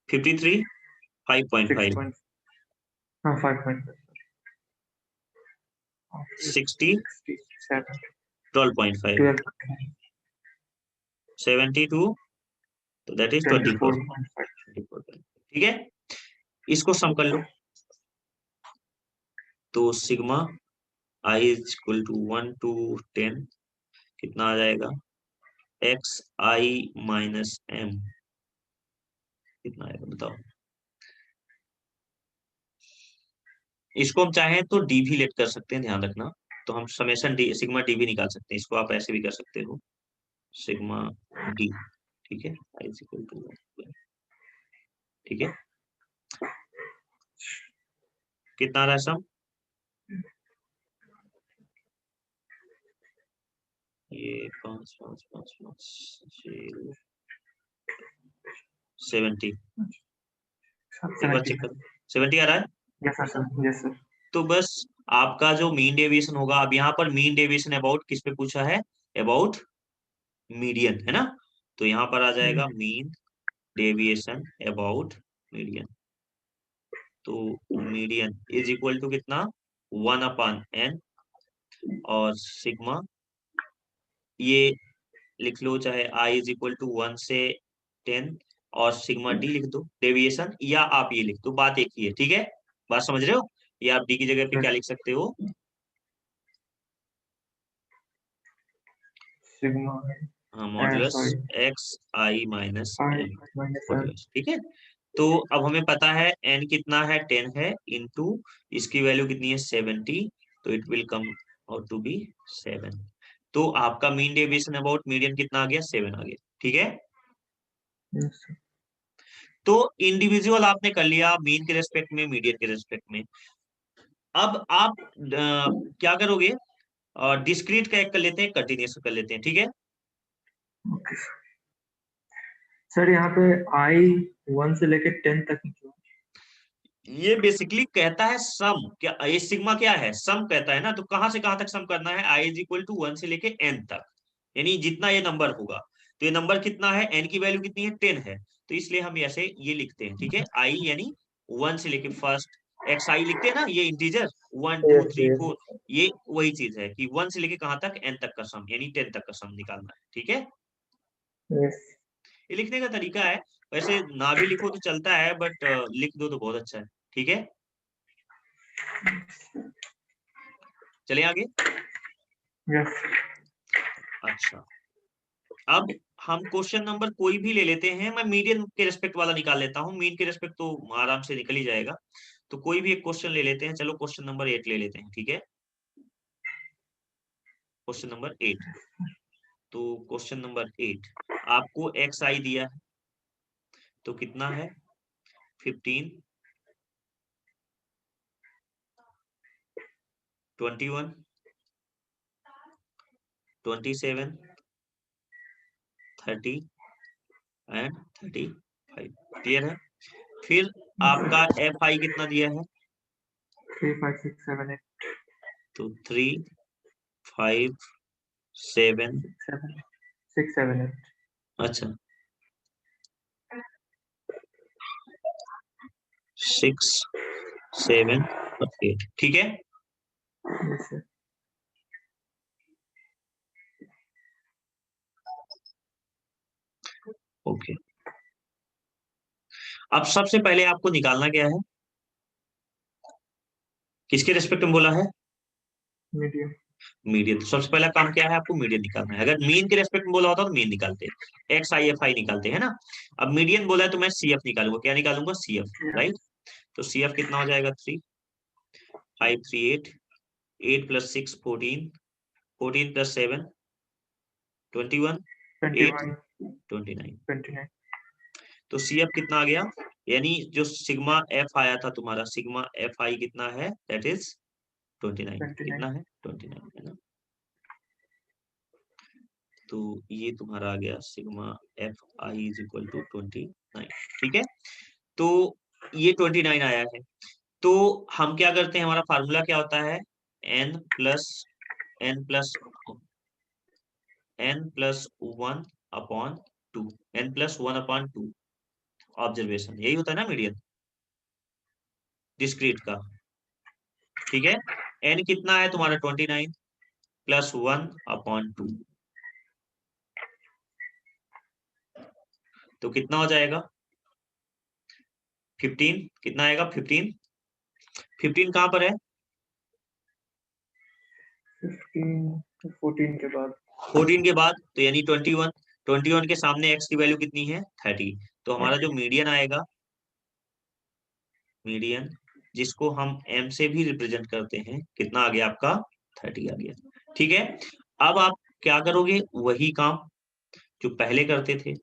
53 5.5, 6. 5.5. 60 67. 12.5, 12. 72 तो दैट इज 24। 24.5. ठीक है, इसको सम कर लो, तो sigma i is equal to 1 to 10 कितना आ जाएगा, एक्स आई माइनस एम कितना आएगा बताओ। इसको हम चाहें तो डी भी लेट कर सकते हैं, ध्यान रखना। तो हम समेशन डी सिग्मा डी भी निकाल सकते हैं, इसको आप ऐसे भी कर सकते हो, सिग्मा डी। ठीक है, आई इज इक्वल टू, ठीक है, कितना आ रहा है सम, ये 5 5 5 5 70, एक बार 70. चेक करो, 70 आ रहा है। Yes, sir. Yes, sir. तो बस आपका जो मीन डेविएशन होगा, अब यहाँ पर मीन डेविएशन अबाउट किस पे पूछा है, अबाउट मीडियन, है ना। तो यहाँ पर आ जाएगा मीन डेविएशन अबाउट मीडियन। तो मीडियन इज इक्वल टू कितना, 1/n, और सिग्मा ये लिख लो, चाहे i इज इक्वल टू 1 से 10, और सिग्मा डी लिख दो डेविएशन, या आप ये लिख दो, बात एक ही है, ठीक है। बात समझ रहे हो, या आप डी की जगह पे क्या लिख सकते हो, सिग्मा हाँ, modulus sorry x i minus i m minus m modulus, ठीक है। तो अब हमें पता है n कितना है, 10 है, इनटू इसकी वैल्यू कितनी है 70, तो it will come out to be 7। तो आपका मीन डेविएशन अबाउट मीडियन कितना आ गया, 7 आ गया, ठीक है। yes sir. तो इंडिविजुअल आपने कर लिया, मीन के रेस्पेक्ट में, मीडियन के रेस्पेक्ट में। अब आप क्या करोगे, डिस्क्रीट का एक कर लेते हैं, कंटिन्यूअस कर लेते हैं, ठीक है। Okay सर यहाँ पे i 1 से लेके 10 तक निकला। ये बेसिकली कहता है सम, क्या ये सिग्मा क्या है, सम कहता है ना, तो कहां से कहां तक सम करना है, i इज इक्वल टू 1 से लेके n तक, यानी जितना ये नंबर होगा। तो ये नंबर कितना है, n की वैल्यू कितनी है, 10 है, तो इसलिए हम ऐसे ये लिखते हैं, ठीक है। i यानी 1 से लेके फर्स्ट एक्स आई लिखते हैं ना, ये इंटीजर 1 2 yes 3 yes 4, ये वही चीज है कि 1 से लेके कहां तक, n तक का सम, यानी 10 तक का सम निकालना है, ठीक है। yes ये लिखने का तरीका है, वैसे ना भी लिखो तो चलता है, बट लिख दो तो बहुत अच्छा है, ठीक है। चले आगे। yes अच्छा, अब हम क्वेश्चन नंबर कोई भी ले लेते हैं, मैं मीडियन के रेस्पेक्ट वाला निकाल लेता हूँ, मीन के रेस्पेक्ट तो आराम से निकल ही जाएगा। तो कोई भी एक क्वेश्चन ले लेते हैं, चलो क्वेश्चन नंबर 8 ले लेते हैं, ठीक है। क्वेश्चन नंबर 8, तो क्वेश्चन नंबर 8 आपको एक्स आई दिया है, तो कितना है 15 21 27 30 एंड 35, क्लियर है। फिर आपका एफ आई कितना दिया है, 3 5 6 7 8 तो 3 5 7, 7 6 7 8 अच्छा 6 7 और 8, ठीक है। yes sir ओके, अब सबसे पहले आपको निकालना क्या है, किसके रेस्पेक्ट में बोला है, medium मीडियन। तो सबसे पहला काम क्या है, आपको मीडियन निकालना है। अगर मीन के रेस्पेक्ट में बोला होता तो मीन निकालते, एक्स आई एफ आई निकालते हैं ना। अब मीडियन बोला है तो मैं सी एफ निकालूंगा, क्या निकालूंगा, सी एफ, राइट। तो सी एफ कितना हो जाएगा, 3 5 3 8, 8 प्लस 6 14, 14 प्लस 7 21, 8 21 29। 29 तो सी एफ कितना आ गया, यानी जो सिग्मा एफ आया था तुम्हारा, सिग्मा एफ आई कितना है, दैट इज 29, 29 कितना है 29, है ना। तो ये तुम्हारा आ गया sigma f i is equal to 29, ठीक है। तो ये 29 आया है, तो हम क्या करते हैं, हमारा फार्मूला क्या होता है, n plus n plus n plus 1 upon 2, n plus 1 upon 2 observation, यही होता है ना मीडियन डिस्क्रीट का, ठीक है। n कितना है तुम्हारा 29 प्लस 1 अपॉन 2, तो कितना हो जाएगा 15, कितना आएगा 15, 15 कहां पर है, 15 14 के बाद 14 के बाद, तो यानी 21, 21 के सामने x की वैल्यू कितनी है 30, तो हमारा जो मीडियन आएगा, मीडियन जिसको हम m से भी रिप्रेजेंट करते हैं, कितना आ गया आपका 30 आ गया, ठीक है। अब आप क्या करोगे, वही काम जो पहले करते थे,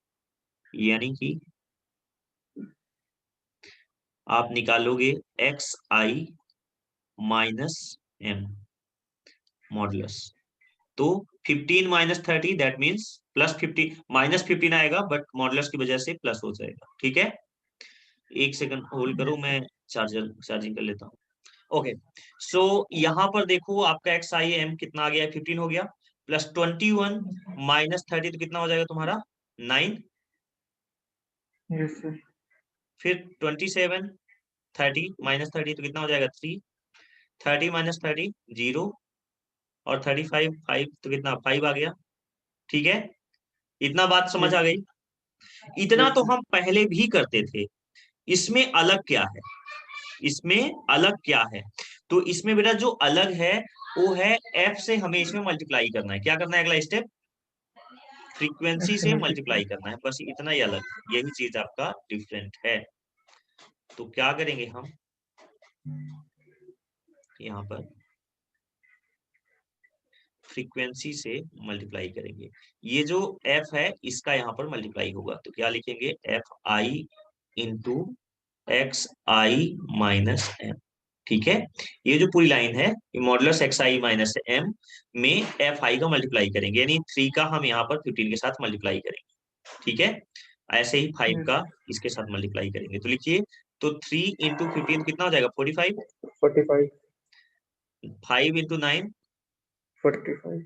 यानी कि आप निकालोगे x i minus M modulus, तो 15 minus 30 that means plus 15, minus 15 आएगा, बट मॉडुलस की वजह से प्लस हो जाएगा, ठीक है। एक सेकंड होल्ड करो, मैं चार्जिंग कर लेता हूँ। ओके, सो यहाँ पर देखो आपका एक्स आई एम कितना आ गया, 15 हो गया, प्लस 21 माइनस 30 तो कितना हो जाएगा तुम्हारा 9, यस सर। फिर 27 30 माइनस 30 तो कितना हो जाएगा 3, 30 माइनस 30 0, और 35 5 तो कितना 5 आ गया। ठीक है, इतना बात समझ यस आ सर। गई। इतना यस तो सर। हम पहले भी करते थे, इसमें अलग क्या है, इसमें अलग क्या है, तो इसमें बेटा जो अलग है वो है एफ से हमें इसमें मल्टीप्लाई करना है। क्या करना है अगला स्टेप, फ्रीक्वेंसी एक्स से मल्टीप्लाई। मल्टीप्लाई करना है, बस इतना ही अलग, यही चीज आपका डिफरेंट है। तो क्या करेंगे हम यहाँ पर फ्रीक्वेंसी से मल्टीप्लाई करेंगे, ये जो एफ है इसका यहाँ पर मल्टीप्लाई होगा, तो क्या लिखेंगे f i into x i minus m. ठीक है, ये जो पूरी लाइन है ये modulus x i minus m में एफ आई का मल्टीप्लाई करेंगे, यानी 3 का हम यहाँ पर 15 के साथ मल्टीप्लाई करेंगे। ठीक है, ऐसे ही 5 यस का सर। इसके साथ मल्टीप्लाई करेंगे, तो लिखिए, तो 3 इंटू 15 कितना हो जाएगा 45, 45। 5 इंटू 9 45।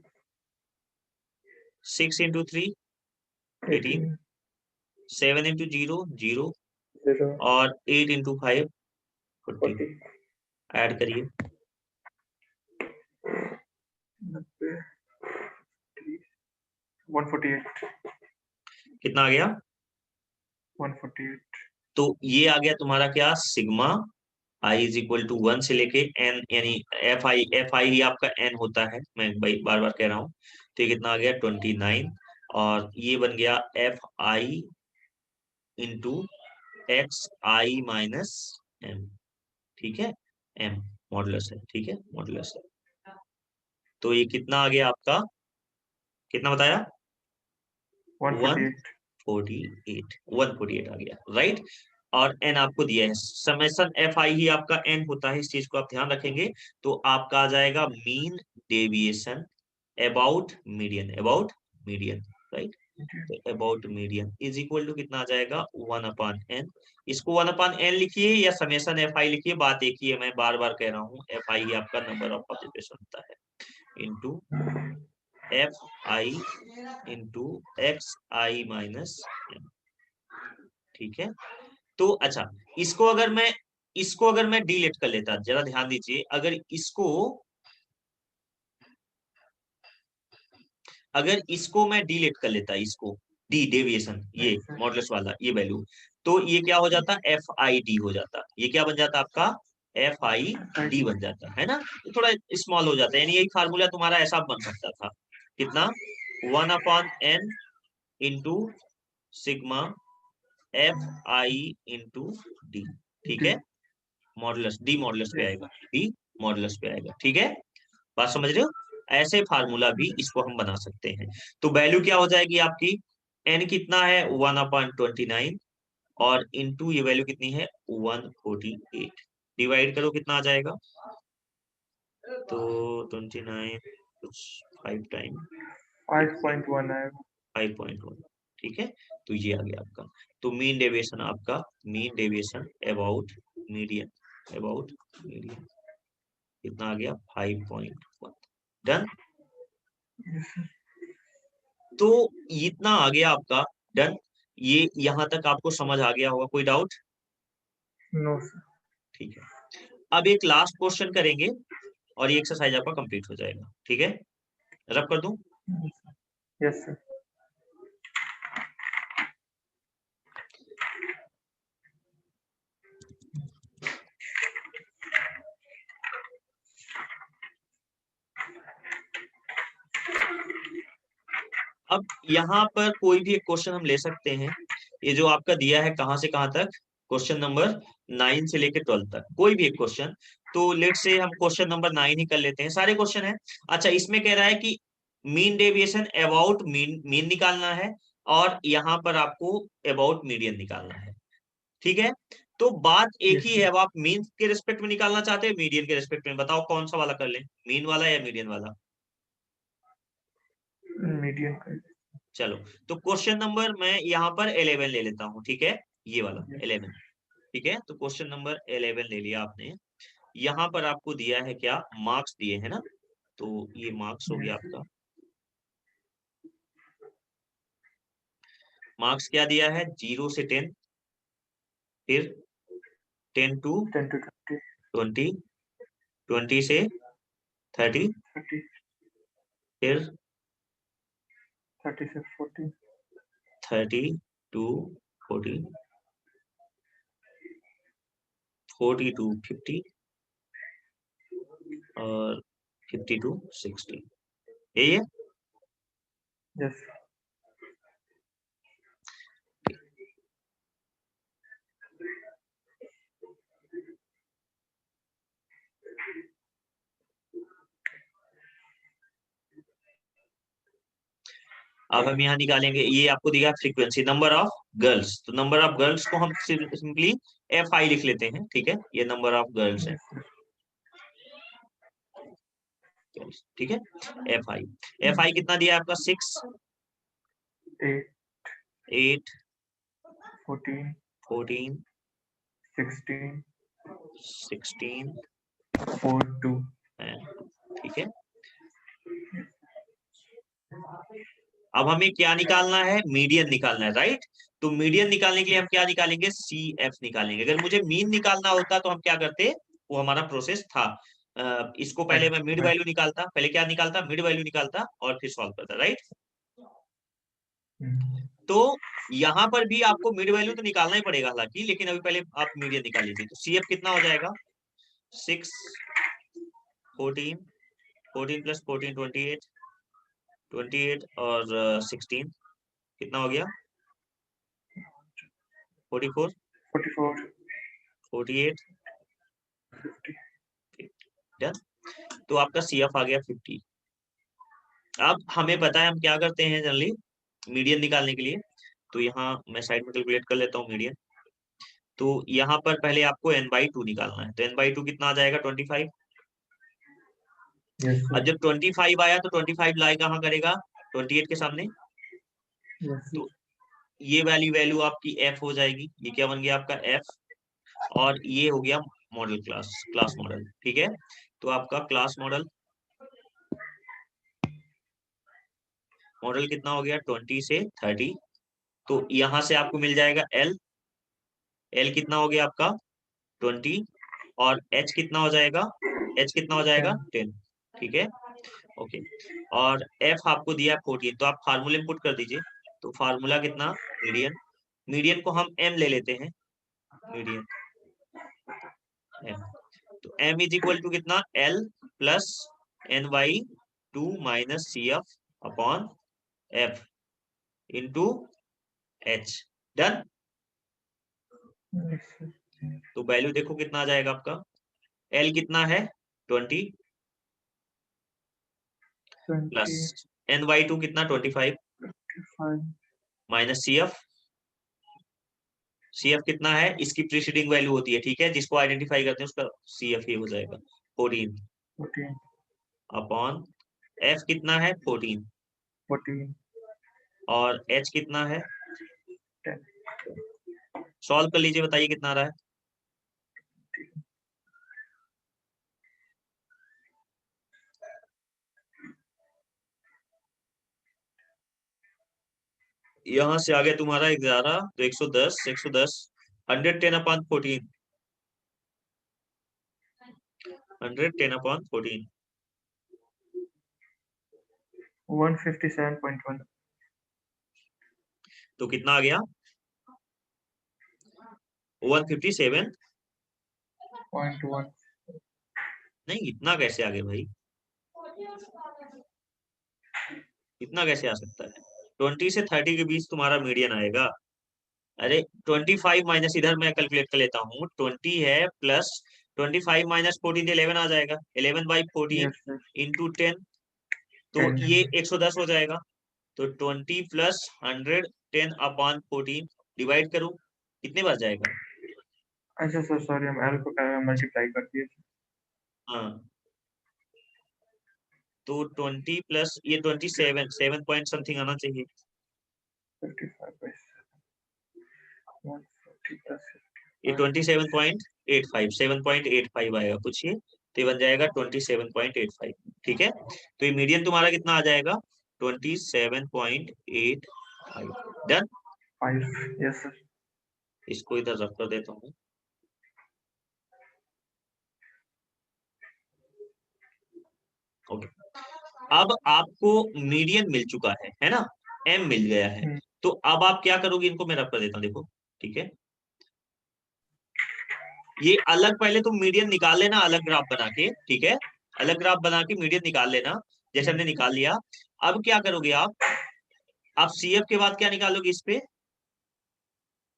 6 इंटू 3 18, 18। 7 इंटू 0 0, 0। और 8 इंटू 5 40। 40। ऐड करिए, 90। 148। कितना आ गया, 148। तो ये आ गया तुम्हारा क्या sigma i is equal to 1 से लेके एन, यानी एफ आई ही आपका एन होता है, मैं भाई बार बार कह रहा हूँ। तो ये कितना आ गया 29, और ये बन गया f i into x i minus m. ठीक है, एम मॉडुलस है, ठीक है मॉडुलस है। तो ये कितना आ गया आपका, कितना बताया 148। 148, 148 आ गया, राइट। और एन आपको दिया है, समेशन एफ आई ही आपका एन होता है, इस चीज को आप ध्यान रखेंगे। तो आपका आ जाएगा mean deviation about median, about median, right. तो about median is equal to कितना आ जाएगा 1 अपान एन। इसको 1 अपान एन लिखिए या समेशन एफ आई लिखिए, बात एक ही है, मैं बार बार कह रहा हूँ, एफ आई ही आपका नंबर ऑफ ऑब्जर्वेशन होता है, into f i into x i minus m. ठीक है, तो अच्छा, इसको अगर मैं डिलीट कर लेता, जरा ध्यान दीजिए, अगर इसको मैं डिलीट कर लेता, इसको डी डेविएशन, ये यस सर। मॉडुलस वाला ये वैल्यू, तो ये क्या हो जाता एफ आई डी हो जाता, ये क्या बन जाता आपका एफ आई डी बन जाता है ना, ये थोड़ा स्मॉल हो जाता है, यानी यही फार्मूला तुम्हारा ऐसा बन सकता था, कितना 1 upon n into sigma f i into d. ठीक है, मॉडुलस डी मॉडुलस पे यस आएगा, सर। डी मॉडुलस पे आएगा। ठीक है, बात समझ रहे हो, ऐसे फार्मूला भी इसको हम बना सकते हैं। तो वैल्यू क्या हो जाएगी आपकी, एन कितना है 1/29, और इनटू ये वैल्यू कितनी है 148, डिवाइड करो कितना आ जाएगा, तो 29 कुछ 5 टाइम 5.1 आएगा। 5.1। ठीक है, तो ये आ गया आपका, तो मीन डेविएशन आपका, mean deviation about median, about median कितना आ गया 5.1। Done, yes sir. तो इतना आ गया आपका, डन। ये यहां तक आपको समझ आ गया होगा, कोई डाउट? No sir. ठीक है, अब एक लास्ट क्वेश्चन करेंगे और ये एक्सरसाइज आपका कंप्लीट हो जाएगा। ठीक है, रब कर दूं, यस सर। अब यहाँ पर कोई भी एक क्वेश्चन हम ले सकते हैं, ये जो आपका दिया है कहां से कहां तक, क्वेश्चन नंबर 9 से लेकर 12 तक, कोई भी एक क्वेश्चन। तो लेट से हम क्वेश्चन नंबर 9 ही कर लेते हैं, सारे क्वेश्चन है। अच्छा, इसमें कह रहा है कि मीन डेविएशन अबाउट मीन निकालना है, और यहाँ पर आपको अबाउट मीडियन निकालना है। ठीक है, तो बात एक यस ही है, सर। अब आप मीन के रिस्पेक्ट में निकालना चाहते हैं मीडियन के रिस्पेक्ट में, बताओ कौन सा वाला कर लें, मीन वाला या मीडियन वाला। मीडियम का। चलो, तो क्वेश्चन नंबर मैं यहाँ पर 11 ले लेता हूँ, ठीक है, ये वाला 11। ठीक है, तो क्वेश्चन नंबर 11 ले लिया आपने। यहाँ पर आपको दिया है क्या, मार्क्स दिए है ना, तो ये मार्क्स हो गया Yes. आपका। मार्क्स क्या दिया है, 0 से 10, फिर 10 to 10 to 20, 20, 20 से 30, 30, फिर 30 से 40, 30 to 40, 40 to 50 और 50 to 60, यही है। yes. अब हम यहाँ निकालेंगे, ये आपको दिया फ्रीक्वेंसी, नंबर ऑफ गर्ल्स, तो नंबर ऑफ गर्ल्स को हम सिंपली FI लिख लेते हैं, ठीक है, ये नंबर ऑफ गर्ल्स है, Yes, ठीक है। FI कितना दिया है आपका, 6, 8, 8, 14, 14, 16, 16 4, 2. ठीक है। अब हमें क्या निकालना है, मीडियन निकालना है, राइट। तो मीडियन निकालने के लिए हम क्या निकालेंगे, CF निकालेंगे। अगर मुझे मीन निकालना होता तो हम क्या करते, वो हमारा प्रोसेस था, इसको पहले मैं मिड वैल्यू निकालता, पहले क्या निकालता, मिड वैल्यू निकालता और फिर सॉल्व करता, राइट। तो यहाँ पर भी आपको मिड वैल्यू तो निकालना ही पड़ेगा हालांकि, लेकिन अभी पहले आप मीडियन निकाल लीजिए। तो CF कितना हो जाएगा, 6, 14, 14 प्लस 14, 28, 28 और 16 कितना हो गया, 44, 44, 48, 50. डन। तो आपका CF आ गया 50। अब हमें पता है हम क्या करते हैं जनरली मीडियन निकालने के लिए, तो यहाँ मैं साइड में कैलकुलेट कर लेता हूँ मीडियन। तो यहाँ पर पहले आपको n/2 निकालना है, तो n/2 कितना आ जाएगा, 25। Yes, sir. अब जब 25 आया तो 25 लाई कहाँ करेगा, 28 के सामने, Yes, sir. तो ये वाली वैल्यू आपकी F हो जाएगी, ये क्या बन गया आपका F, और ये हो गया मॉडल क्लास मॉडल, ठीक है। तो आपका क्लास मॉडल कितना हो गया, 20 से 30, तो यहाँ से आपको मिल जाएगा L कितना हो गया आपका 20, और H कितना हो जाएगा, 10, ठीक है, ओके। और F आपको दिया 14, तो आप फार्मूले में पुट कर दीजिए। तो फार्मूला कितना, मीडियन को हम M ले लेते हैं, मीडियन M, तो M इज इक्वल टू कितना, L plus n/2 minus CF upon F into H, done. Yes, sir. तो वैल्यू देखो कितना आ जाएगा आपका, L कितना है 20 प्लस 20, n/2 कितना 25 25, माइनस CF कितना है, इसकी प्रीसीडिंग वैल्यू होती है, ठीक है, जिसको आइडेंटिफाई करते हैं उसका CF ही हो जाएगा 14 14, अपॉन F कितना है 14 14, और H कितना है, 10. सॉल्व कर लीजिए, बताइए कितना आ रहा है। यहाँ से आ गया तुम्हारा 11, तो 110, 110 अपॉन 14, 110 अपॉन 14, 157.1. तो कितना आ गया 157, 0.1. नहीं इतना कैसे आ गया भाई, इतना कैसे आ सकता है, 20 से 30 के बीच तुम्हारा मीडियन आएगा। अरे 25 माइनस, इधर मैं कैलकुलेट कर लेता हूँ, 20 है प्लस 25 माइनस 14, 11 आ जाएगा, 11/14 Yes, sir. इंटू 10, तो 10. ये 110 हो जाएगा। तो 20 प्लस 100, 10 अपॉन 14 डिवाइड करूं, कितने बार जाएगा, अच्छा सर, सॉरी, हम L को मल्टीप्लाई कर दिए. हाँ, तो 20 प्लस ये 27, 7 पॉइंट समथिंग आना चाहिए, 55 by 7. 140 plus 50. ये 27.85 7.85 आएगा कुछ ये, तो ये बन जाएगा 27.85। ठीक है, तो ये मीडियन तुम्हारा कितना आ जाएगा 27.85। डन। 5, yes sir. इसको इधर रख कर देता हूँ। ओके, अब आपको मीडियन मिल चुका है ना, एम मिल गया है। तो अब आप क्या करोगे, इनको मैं रख कर देता हूँ, देखो। ठीक है, ये अलग पहले तुम मीडियन निकाल लेना अलग ग्राफ बना के। ठीक है, अलग ग्राफ बना के मीडियन निकाल लेना, जैसे हमने निकाल लिया। अब क्या करोगे आप सीएफ के बाद क्या निकालोगे इस पे,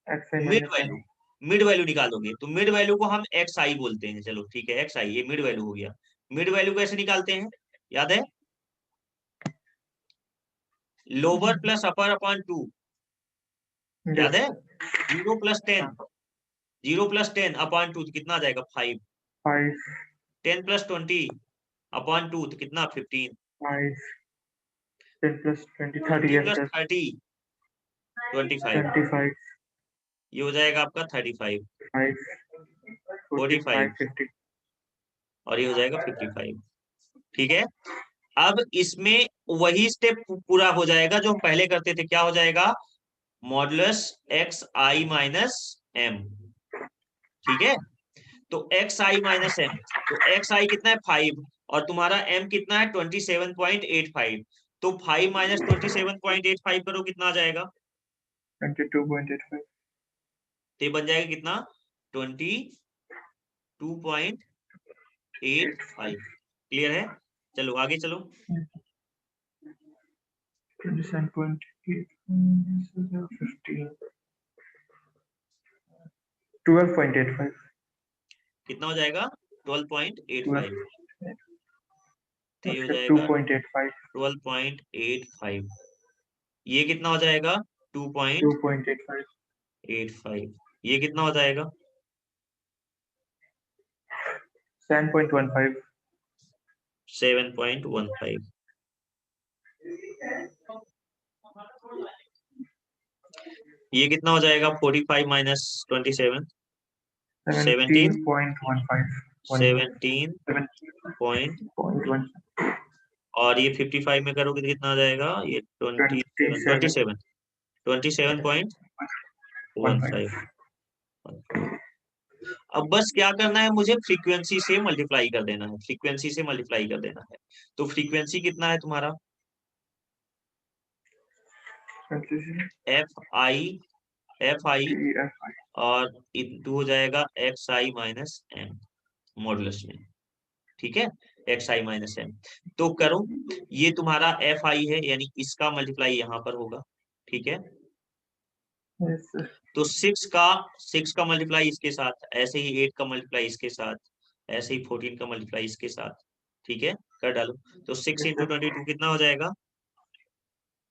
मिड वैल्यू। मिड वैल्यू निकालोगे, तो मिड वैल्यू को हम एक्स आई बोलते हैं। चलो ठीक है, एक्स आई, ये मिड वैल्यू हो गया। मिड वैल्यू कैसे निकालते हैं, याद है, लोअर प्लस अपर अपॉन 2, याद है। 0 + 10, 0 + 10 अपॉन 2 कितना आ जाएगा 5। 5, 10 + 20 अपॉन 2 तो कितना 15। 5, 10 + 20 30, 20 यस + सर। 30 25, 25, ये हो जाएगा आपका 35, 5, 45, 45 50। और ये हो जाएगा 55। ठीक है, अब इसमें वही स्टेप पूरा हो जाएगा जो हम पहले करते थे। क्या हो जाएगा, modulus x i minus m. ठीक है, तो एक्स आई माइनस एम, तो एक्स आई कितना है 5 और तुम्हारा एम कितना है 27.85। तो 5 माइनस 27.85 करो, कितना आ जाएगा, 22.85। तो ये बन जाएगा कितना 22.85। क्लियर है, चलो आगे चलो। 27.8, 15, 12.85। कितना हो जाएगा 12.85, 12, तो ये हो अच्छा जाएगा 2.85, 12.85। ये कितना हो जाएगा 2.85। 2.85, ये कितना हो जाएगा 7.15, 7.15। ये कितना हो जाएगा 45 माइनस 27, 17, 17.15, 17 और ये 55 में करोगे तो कितना आ जाएगा, ये 27, 27.15। 27.15। अब बस क्या करना है, मुझे फ्रीक्वेंसी से मल्टीप्लाई कर देना है, फ्रीक्वेंसी से मल्टीप्लाई कर देना है। तो फ्रीक्वेंसी कितना है तुम्हारा, एफ आई और इंटू हो जाएगा x i minus M modulus में। ठीक है, एक्स आई माइनस एम, तो करो, ये तुम्हारा एफ आई है, यानी इसका मल्टीप्लाई यहाँ पर होगा। ठीक है, Yes, sir. तो 6 का मल्टीप्लाई इसके साथ, ऐसे ही 8 का मल्टीप्लाई इसके साथ, ऐसे ही 14 का मल्टीप्लाई इसके साथ। ठीक है, कर डालो, तो 6 Yes, इंटू sir. 22 कितना हो जाएगा,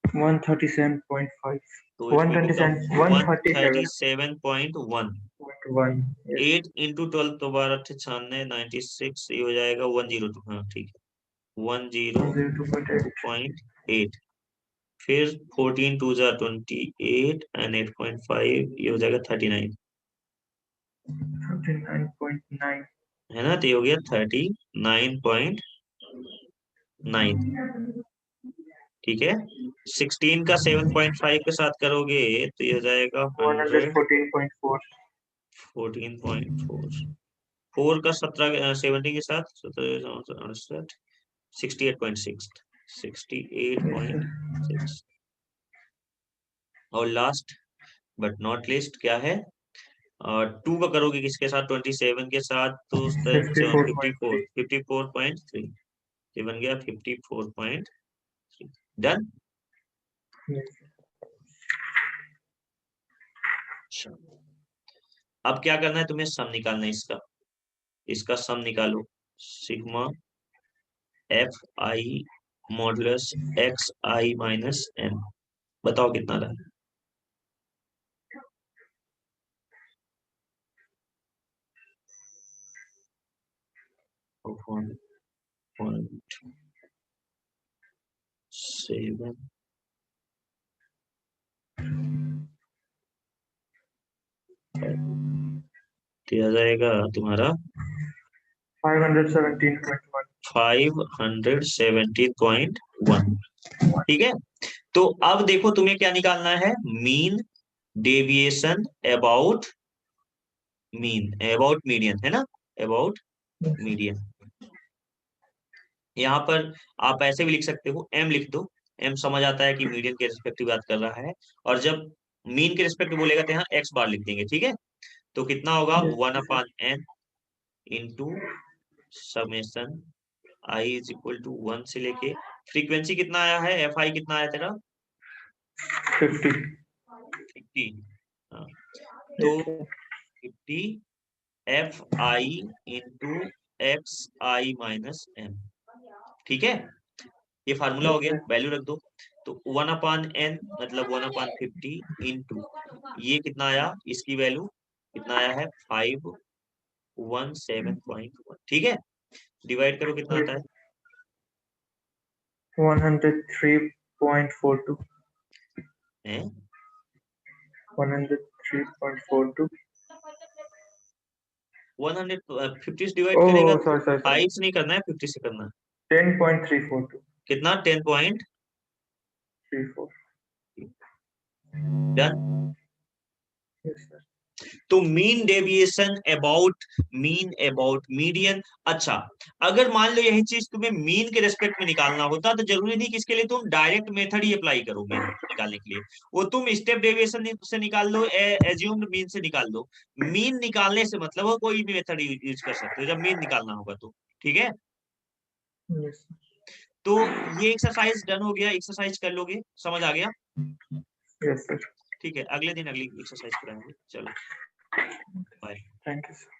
137.5. तो it will become 127. 137. 137.1। 1. Yes. 8 into 12 तो 12 96, 96, ये हो जाएगा 102। हाँ ठीक है, 102.8. 102.8। फिर 14 2 जा 28 एंड 8.5, ये हो जाएगा 39, 39.9. है ना, तो ये हो गया 39.9। ठीक है, 16 का 7.5 के साथ करोगे तो ये हो जाएगा 114.4. 114.4। 4 का 17 के साथ 68.6, 68.6। और लास्ट बट नॉट लिस्ट क्या है, और 2 का करोगे किसके साथ 27 के साथ, तो 54, 54.3. 54.3, ये बन गया 54.3। डन। Yes. अब क्या करना है तुम्हें, सम निकालना है इसका। इसका सम निकालो, sigma f i modulus x i minus m, बताओ कितना रहा। 1.7 5 दिया जाएगा तुम्हारा 517.1। 517.1। ठीक है, तो अब देखो तुम्हें क्या निकालना है, मीन डेविएशन अबाउट मीडियन, है ना, अबाउट मीडियन। यहाँ पर आप ऐसे भी लिख सकते हो, एम लिख दो, एम समझ आता है कि मीडियन के रिस्पेक्टिव बात कर रहा है, और जब मीन के रिस्पेक्टिव बोलेगा तो यहाँ एक्स बार लिख देंगे। ठीक है, तो कितना होगा, 1/n into summation i is equal to 1 से लेके, फ्रीक्वेंसी कितना आया है, एफ आई कितना आया तेरा, 50। 50। हाँ, तो 50 f i into x i minus m. ठीक है, ये फार्मूला हो गया, वैल्यू रख दो। तो 1/n मतलब 1/50 इंटू ये कितना आया, इसकी वैल्यू कितना आया है, 517.1। ठीक है, डिवाइड करो कितना आता है, 103.42। हैं? 103.42। 150 से डिवाइड ओह करेगा तो सॉरी सॉरी सॉरी, 5 से नहीं करना है, 50 से करना है। 10.342। कितना, 10. 34। डन। Yes sir. तो मीन डेविएशन अबाउट मीडियन। अच्छा, अगर मान लो यही चीज तुम्हें मीन के रेस्पेक्ट में निकालना होता तो जरूरी नहीं कि इसके लिए तुम डायरेक्ट मेथड ही अप्लाई करो मीन निकालने के लिए, वो तुम स्टेप डेविएशन से निकाल लो, एज्यूम्ड मीन से निकाल लो। मीन निकालने से मतलब हो कोई भी मेथड यूज कर सकते हो जब मीन निकालना होगा तो। ठीक है, यस तो ये एक्सरसाइज डन हो गया, एक्सरसाइज कर लोगे, समझ आ गया। Yes sir. ठीक है, अगले दिन अगली एक्सरसाइज कराएंगे, चलो बाय। Thank you sir.